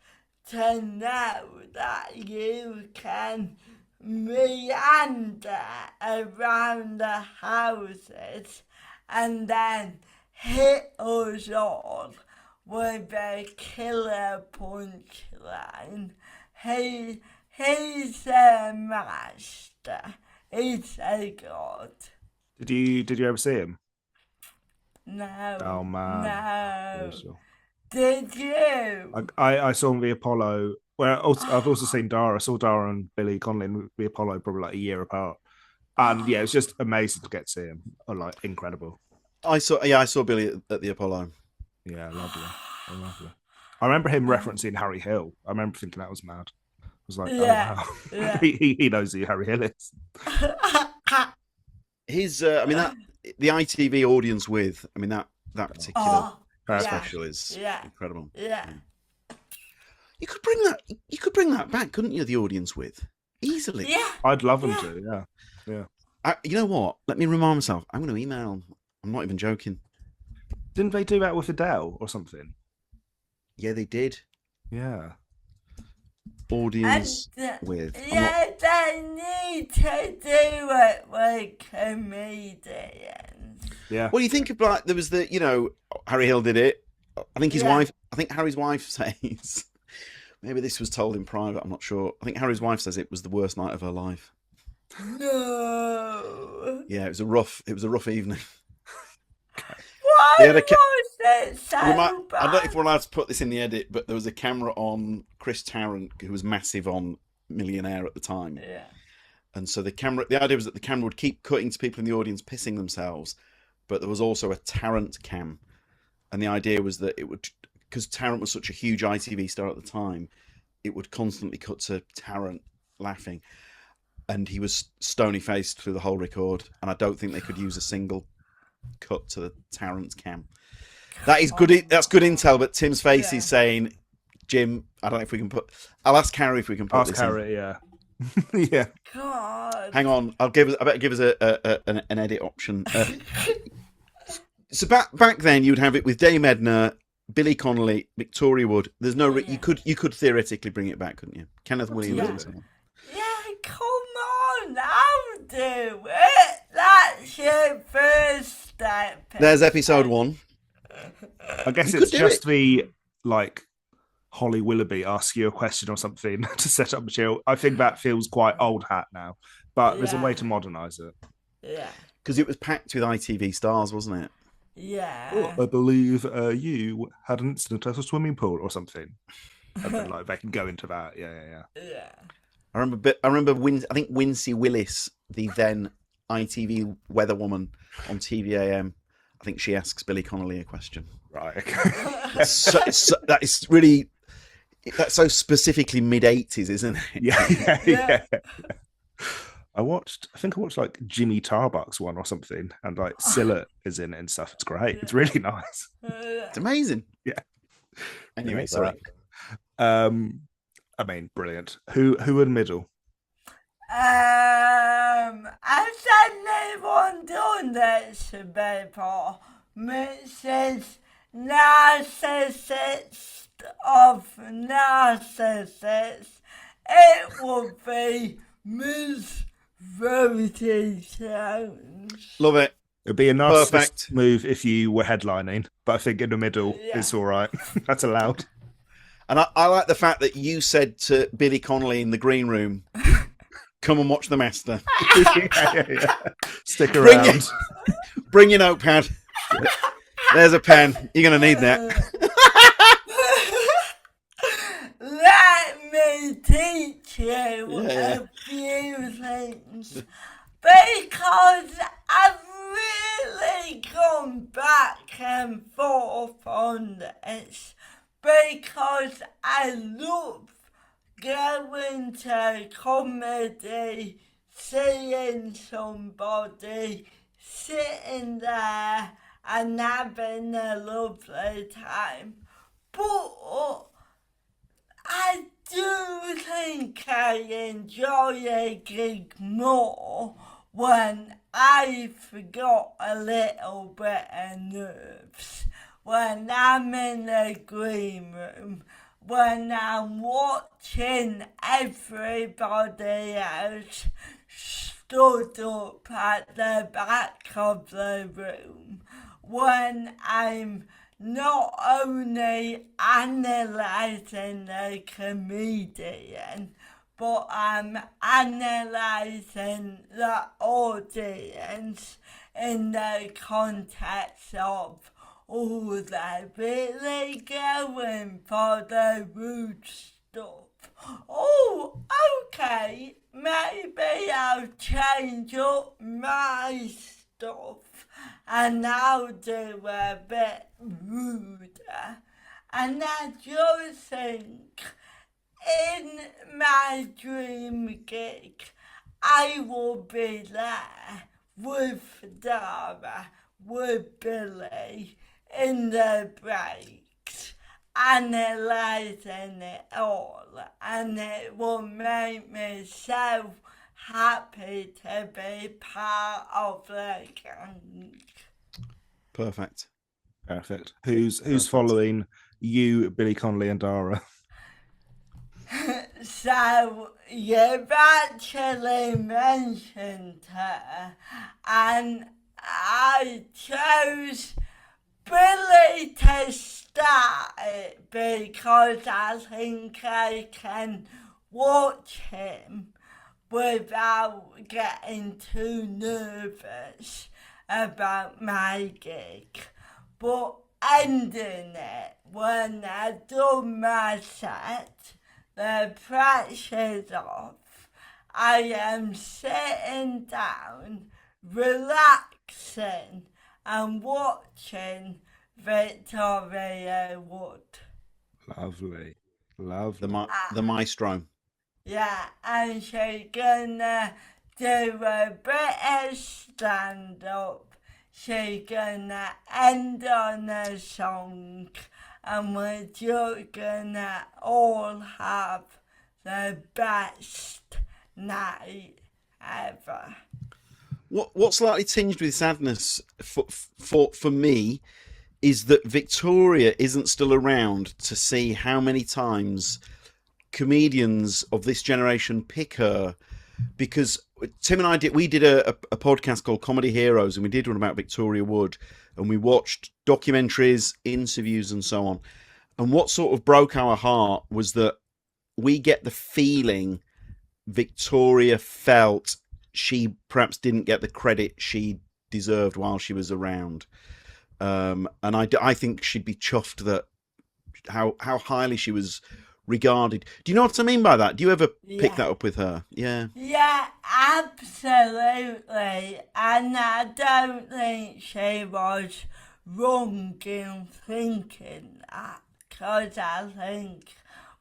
to know that you can meander around the houses and then hit us all with a killer punchline. He's a master. He's a god. Did you ever see him? No. Oh man. No. Sure. Did you? I saw him the Apollo. Well, I've also seen Dara. I saw Dara and Billy Connolly in the Apollo probably like a year apart. And yeah, it's just amazing to get to see him. Like incredible. I saw Billy at the Apollo. Yeah, lovely. I remember him referencing Harry Hill. I remember thinking that was mad. I was like, yeah, oh wow. Yeah. he knows who Harry Hill is. His I mean that the ITV audience with, I mean that particular special is incredible. Yeah. You could bring that back, couldn't you? The audience with easily. Yeah. I'd love them to. Yeah. You know what? Let me remind myself. I'm going to email. I'm not even joking. Didn't they do that with Adele or something? Yeah, they did. Yeah. Audience with. Yeah, they need to do it with comedians. Yeah. Well, you think about there was Harry Hill did it. I think his wife. I think Harry's wife says. Maybe this was told in private. I'm not sure. I think Harry's wife says it was the worst night of her life. No. Yeah, it was a rough evening. Why was it so bad? I don't know if we're allowed to put this in the edit, but there was a camera on Chris Tarrant, who was massive on Millionaire at the time. Yeah. And so the idea was that the camera would keep cutting to people in the audience pissing themselves, but there was also a Tarrant cam. And the idea was that it would, because Tarrant was such a huge ITV star at the time, it would constantly cut to Tarrant laughing. And he was stony-faced through the whole record, and I don't think they could use a single cut to the Tarrant cam. That is good. That's good intel. But Tim's face is saying, "Jim, I don't know if we can put. I'll ask Harry if we can put this Harry, in." Yeah. Yeah. God. Hang on. I better give us an edit option. So back then, you'd have it with Dame Edna, Billy Connolly, Victoria Wood. There's no. You could theoretically bring it back, couldn't you? Kenneth Williams. Yeah, come on, I'll do it. That's your first step. There's episode 1. I guess it's just the Holly Willoughby ask you a question or something to set up material. I think that feels quite old hat now, but there's a way to modernise it. Yeah. Because it was packed with ITV stars, wasn't it? Yeah. Oh, I believe you had an incident at a swimming pool or something. And then they can go into that. Yeah. Yeah. I remember I think Wincy Willis, the then ITV weather woman on TVAM, I think she asks Billy Connolly a question. Right. Okay. That's so specifically mid-80s, isn't it? Yeah. I think I watched Jimmy Tarbuck's one or something, and Scylla is in it and stuff. It's great. It's really nice. It's amazing. Yeah. Anyway, sorry. I mean, brilliant. Who in the middle? Has anyone done this before? Mrs. Narcissist of Narcissists. It would be Miss Rosie Jones. Love it. It'd be a narcissist move if you were headlining, but I think in the middle it's all right. That's allowed. And I like the fact that you said to Billy Connolly in the green room, "Come and watch the master." Yeah. Stick around. Bring your notepad. There's a pen. You're going to need that. Let me teach you a few because I've really gone back and forth on this because I love going to comedy, seeing somebody sitting there and having a lovely time. But I do think I enjoy a gig more when I've got a little bit of nerves, when I'm in the green room, when I'm watching everybody else stood up at the back of the room, when I'm not only analysing the comedian, but I'm analysing the audience in the context of, oh, they're really going for the rude stuff. Oh, okay, maybe I'll change up my stuff and I'll do a bit ruder. And I just think in my dream gig, I will be there with Dara, with Billy, in the breaks, analysing it all, and it will make me so happy to be part of the gang. Perfect. Who's following you, Billy Connolly, and Dara? So you've actually mentioned her, and I chose Billy to start it because I think I can watch him without getting too nervous about my gig. But ending it, when I've done my set, the pressure's off, I am sitting down, relaxing and watching Victoria Wood. Lovely. The maestro. Yeah, and she's gonna do a bit of stand-up. She's gonna end on a song, and we're just gonna all have the best night ever. What's slightly tinged with sadness for me is that Victoria isn't still around to see how many times comedians of this generation pick her, because Tim and I did a podcast called Comedy Heroes, and we did one about Victoria Wood, and we watched documentaries, interviews and so on. And what sort of broke our heart was that we get the feeling Victoria felt she perhaps didn't get the credit she deserved while she was around. And I think she'd be chuffed that how highly she was regarded. Do you know what I mean by that? Do you ever pick that up with her? Yeah. Yeah, absolutely. And I don't think she was wrong in thinking that, because I think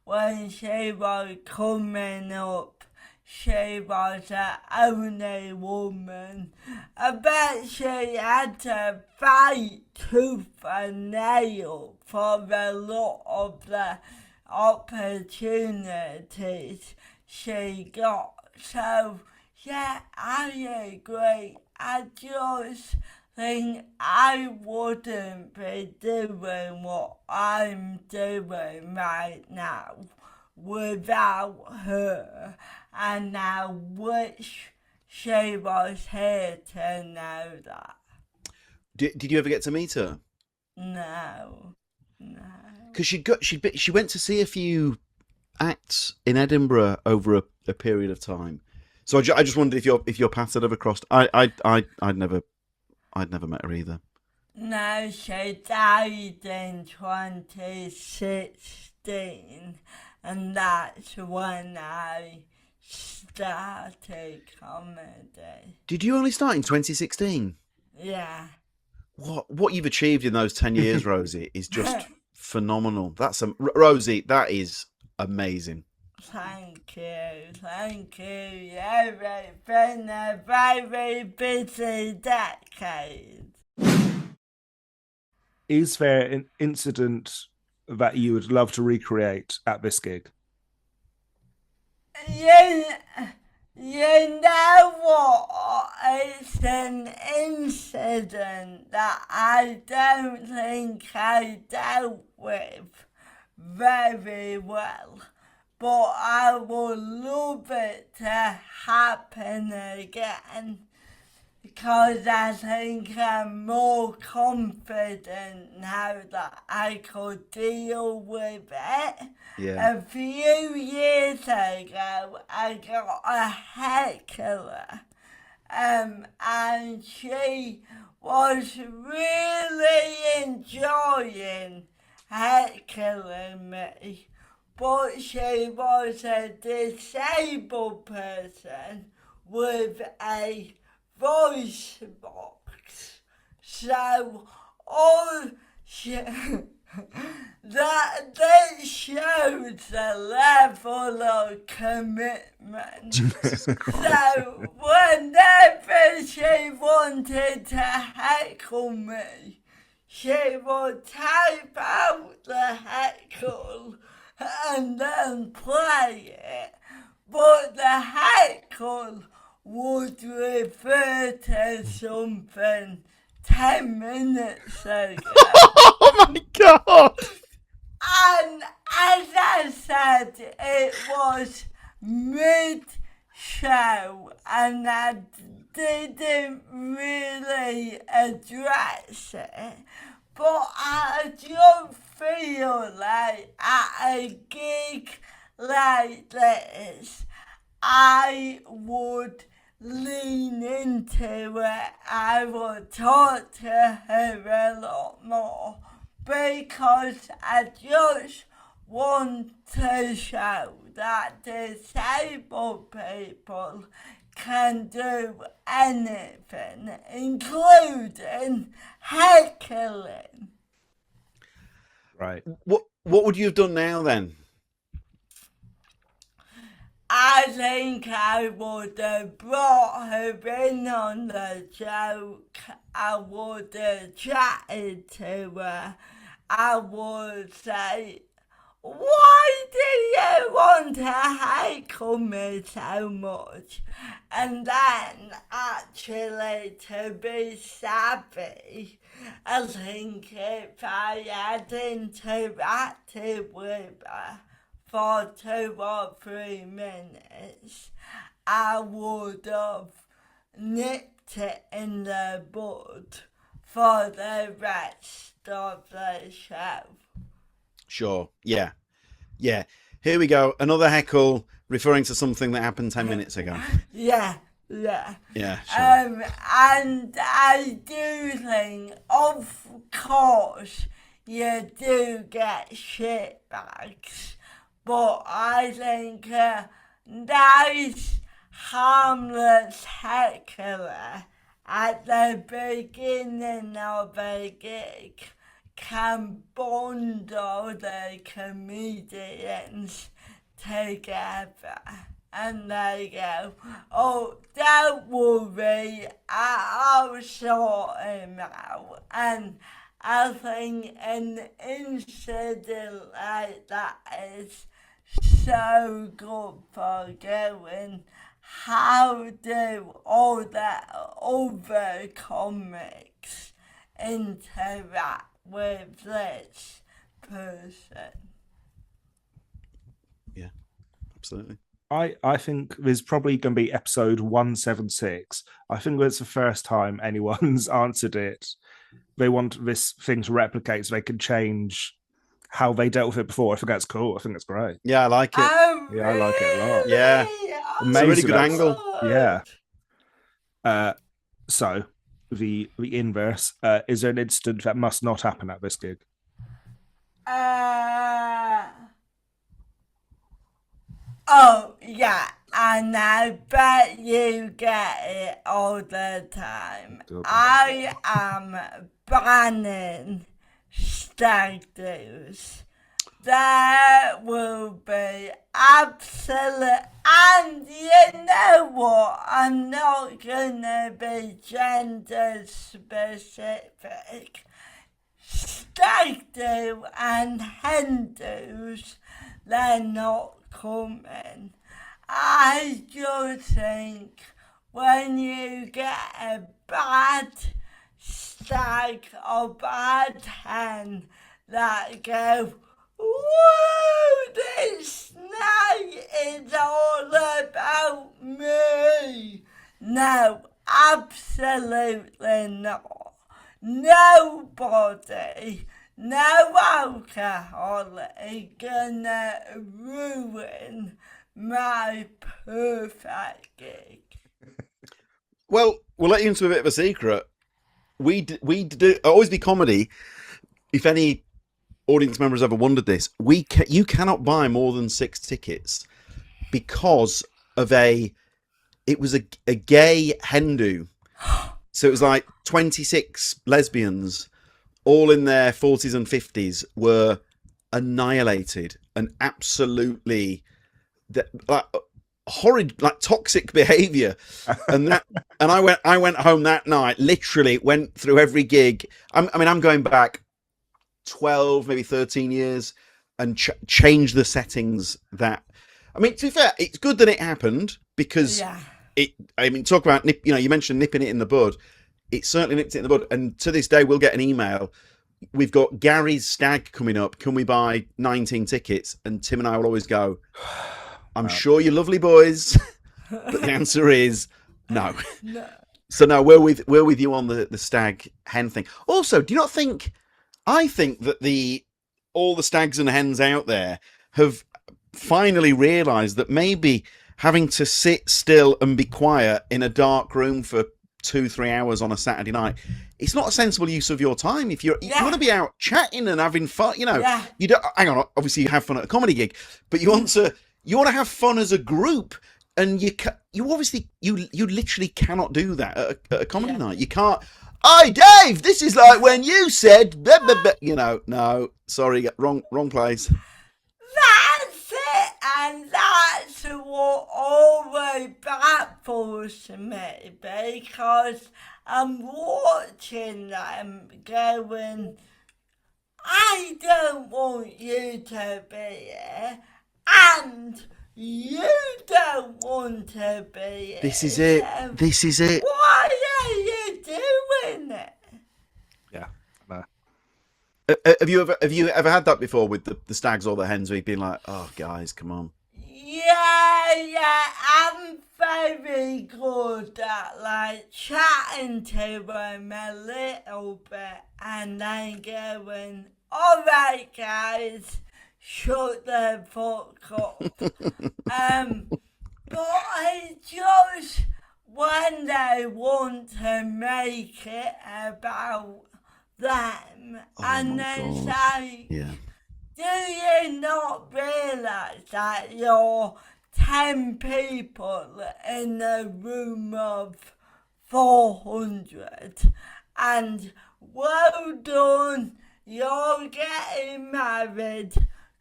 when she was coming up, she was the only woman. I bet she had to fight tooth and nail for a lot of the opportunities she got. So, yeah, I agree. I just think I wouldn't be doing what I'm doing right now without her, and I wish she was here to know that. Did you ever get to meet her? No. Because she went to see a few acts in Edinburgh over a period of time. So I just wondered if your paths had ever crossed. I'd never met her either. No, she died in 2016, and that's when I started comedy. Did you only start in 2016? Yeah. What you've achieved in those 10 years, Rosie, is just phenomenal. Rosie, that is amazing. Thank you. Yeah, it's been a very busy decade. Is there an incident that you would love to recreate at this gig? You know what? It's an incident that I don't think I dealt with very well. But I would love it to happen again because I think I'm more confident now that I could deal with it. Yeah. A few years ago, I got a heckler, and she was really enjoying heckling me. But she was a disabled person with a voice box. So that shows the level of commitment. So whenever she wanted to heckle me, she would type out the heckle and then play it, but the heckle would refer to something 10 minutes ago. Oh my God! And as I said, it was mid-show and I didn't really address it. But I don't feel like at a gig like this, I would lean into it. I would talk to her a lot more because I just want to show that disabled people can do anything, including heckling. Right. What would you have done now then? I think I would have brought her in on the joke. I would have chatted to her. I would say, why do you want to heckle me so much? And then, actually, to be savvy, I think if I had interacted with her for 2 or 3 minutes, I would have nipped it in the bud for the rest of the show. Sure. Yeah. Here we go. Another heckle referring to something that happened 10 minutes ago. Yeah. Yeah, sure. And I do think, of course, you do get shitbags, but I think a nice, harmless heckler at the beginning of a gig can bond all the comedians together. And they go, oh, don't worry, I'll sort him out. And I think an incident like that is so good for going, how do all the other comics interact with this person? Yeah, absolutely. I think there's probably going to be episode 176. I think that's the first time anyone's answered it. They want this thing to replicate so they can change how they dealt with it before. I think that's cool. I think that's great. Yeah, I like it. Yeah, I like it a lot. Yeah. It's a really good angle. Yeah. So the inverse, is there an incident that must not happen at this gig? Oh, yeah. and I bet you get it all the time. I am banning stag do's. There will be absolute, and you know what, I'm not gonna be gender specific. Stag do and hen do's, they're not coming. I just think when you get a bad stag or bad hen that go, woo, this night is all about me. No, absolutely not. Nobody, no alcohol is gonna ruin my perfect gig. Well, we'll let you into a bit of a secret. We do always be comedy. If any audience members ever wondered this, you cannot buy more than 6 tickets because of it was a gay hen do. So it was like 26 lesbians, all in their 40s and 50s, were annihilated and absolutely horrid, like toxic behavior. And I went home that night, literally went through every gig. I'm going back 12, maybe 13 years and change the settings to be fair, it's good that it happened because talk about, you mentioned nipping it in the bud. It certainly nipped it in the bud. And to this day, we'll get an email. We've got Gary's stag coming up. Can we buy 19 tickets? And Tim and I will always go, I'm sure you're lovely boys, but the answer is no. So no, we're with you on the stag hen thing. Also, do you not think, I think that all the stags and hens out there have finally realised that maybe having to sit still and be quiet in a dark room for 2-3 hours on a Saturday night, it's not a sensible use of your time. If you want to be out chatting and having fun, you don't. Hang on, obviously you have fun at a comedy gig, but you want to have fun as a group, and you obviously literally cannot do that at a comedy night. You can't. Hey Dave, this is like when you said, blah, blah, blah. No, sorry, wrong place. That's it, and that's what always baffles me, because I'm watching them going, I don't want you to be here, and you don't want to be here. This is it. Why are you doing it? Yeah, no. Have you ever had that before with the stags or the hens, where you've been like, oh guys, come on? Yeah, I'm very good at chatting to them a little bit and then going, all right guys, shut the fuck up. But it's just when they want to make it about them, and it's like, do you not realise that you're 10 people in a room of 400, and well done, you're getting married,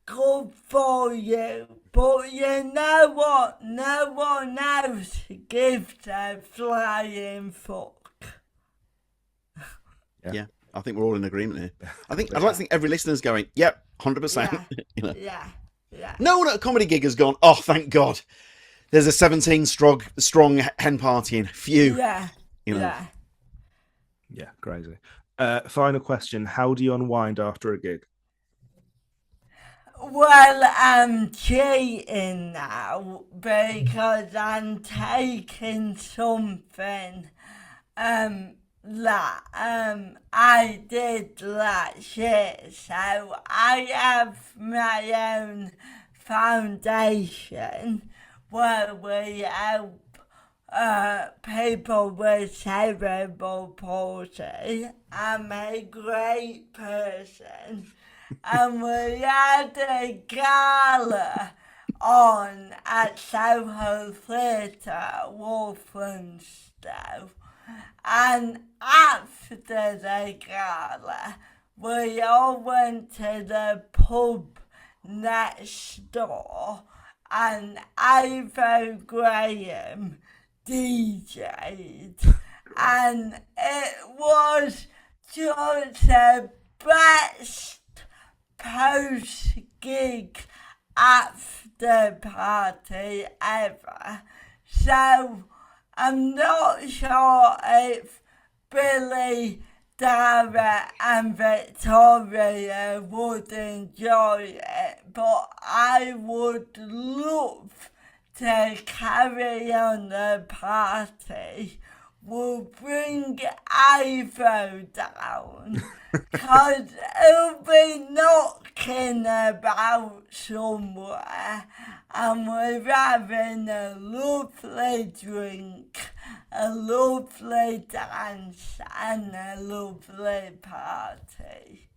good for you, but you know what, no one else gives a flying fuck. Yeah, I think we're all in agreement here. I'd like to think every listener's going, yep, 100%. Yeah. No one at a comedy gig has gone, oh, thank God, there's a 17 strong hen party in. Phew. Yeah. Yeah, crazy. Final question. How do you unwind after a gig? Well, I'm cheating now because I'm taking something that I did last year. So I have my own foundation where we help people with cerebral palsy. I'm a great person. And we had a gala on at Soho Theatre, Walthamstow. And after the gala, we all went to the pub next door, and Ivo Graham DJ'd, and it was just the best post-gig after party ever. So I'm not sure if Billy, Dara and Victoria would enjoy it, but I would love to carry on the party. We'll bring Ivo down, because he'll be knocking about somewhere, and we're having a lovely drink, a lovely dance, and a lovely party.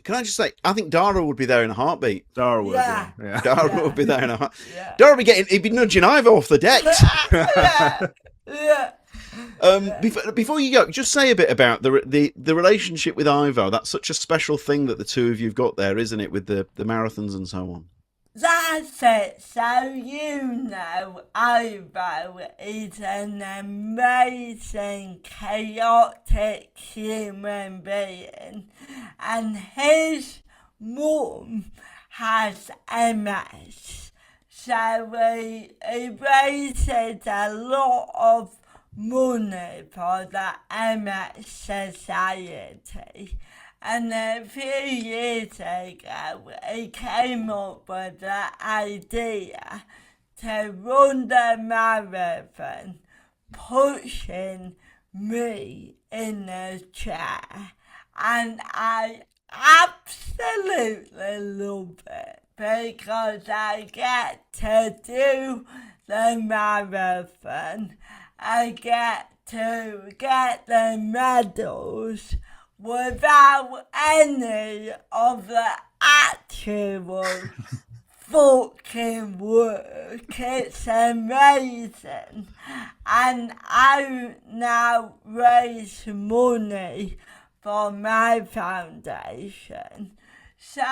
Can I just say, I think Dara would be there in a heartbeat. Dara would, yeah. Dara would be there in a heartbeat. Yeah. Dara would he'd be nudging Ivo off the decks. Yeah. Before you go, just say a bit about the relationship with Ivo. That's such a special thing that the two of you've got there, isn't it, with the marathons and so on? That's it. So Ivo is an amazing, chaotic human being, and his mum has MS. So he raises a lot of money for the MS Society. And a few years ago, he came up with the idea to run the marathon, pushing me in a chair. And I absolutely love it, because I get to do the marathon, I get to get the medals without any of the actual fucking work. It's amazing. And I now raise money for my foundation. So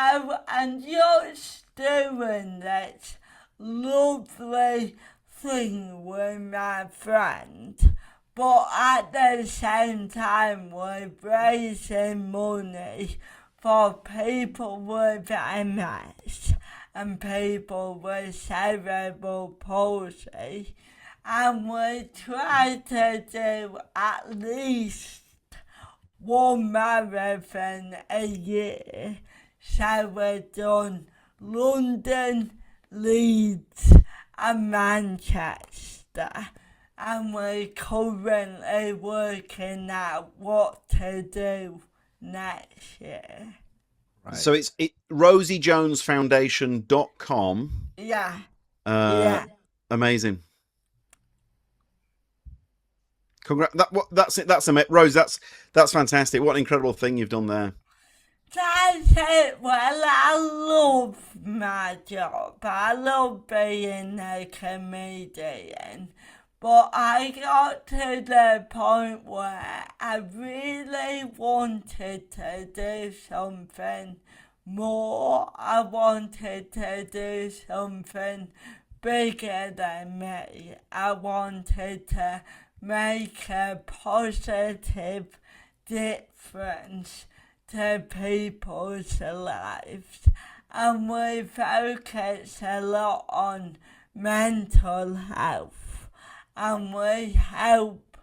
I'm just doing this lovely thing with my friend, but at the same time we're raising money for people with MS and people with cerebral palsy, and we try to do at least one marathon a year. So we've done London, Leeds and Manchester, and we're currently working out what to do next year. Right. So it's rosiejonesfoundation.com. Yeah. Amazing. That's it. That's amazing. Rose, that's fantastic. What an incredible thing you've done there. That's it. Well, I love my job. I love being a comedian. But I got to the point where I really wanted to do something more. I wanted to do something bigger than me. I wanted to make a positive difference to people's lives, and we focus a lot on mental health, and we help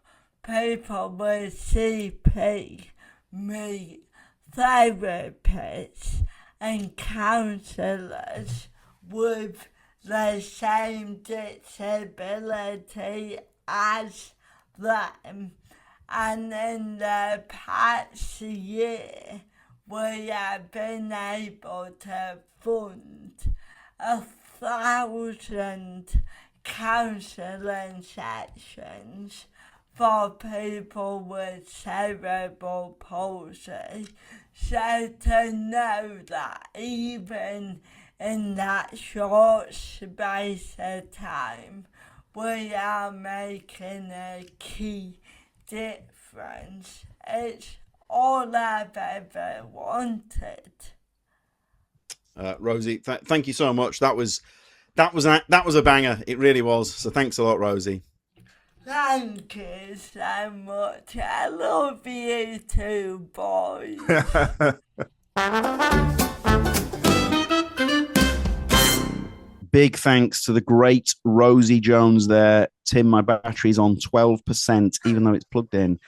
people with CP meet therapists and counsellors with the same disability as them. And in the past year, we have been able to fund 1,000 counselling sessions for people with cerebral palsy. So to know that even in that short space of time, we are making a key difference. It's all I've ever wanted. Rosie, thank you so much. That was a banger. It really was. So thanks a lot, Rosie. Thank you so much. I love you too, boys. Big thanks to the great Rosie Jones there. Tim, my battery's on 12%, even though it's plugged in.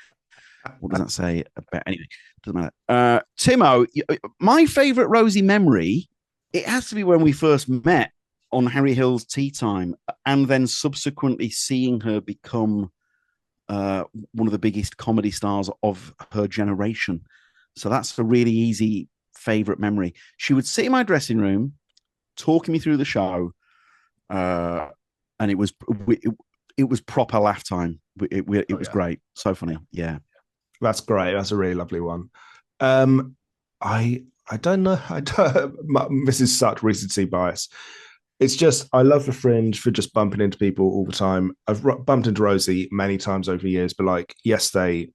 What does that say? Anyway, doesn't matter. Timo, my favourite Rosie memory, it has to be when we first met on Harry Hill's Tea Time, and then subsequently seeing her become one of the biggest comedy stars of her generation. So that's a really easy favourite memory. She would sit in my dressing room, talking me through the show, and it was proper laugh time. It was great. So funny. Yeah. That's great. That's a really lovely one. I don't know. This is such recency bias. It's just, I love the Fringe for just bumping into people all the time. I've bumped into Rosie many times over the years, but like yesterday,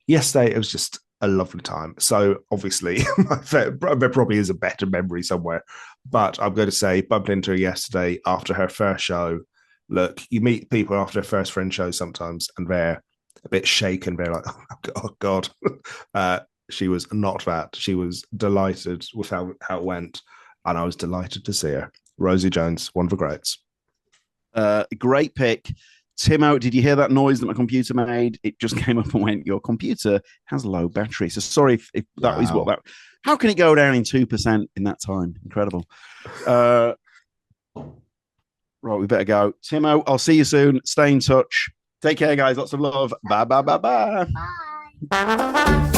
it was just a lovely time. So obviously, there probably is a better memory somewhere, but I'm going to say bumped into her yesterday after her first show. Look, you meet people after their first Fringe show sometimes, and they're a bit shaken. They're like, oh God. She was not that. She was delighted with how it went, and I was delighted to see her. Rosie Jones, one of the greats. Great pick. Timo, did you hear that noise that my computer made? It just came up and went, your computer has low battery. So sorry if that was what that... How can it go down in 2% in that time? Incredible. Right, we better go. Timo, I'll see you soon. Stay in touch. Take care, guys. Lots of love. Bye, bye, bye, bye. Bye.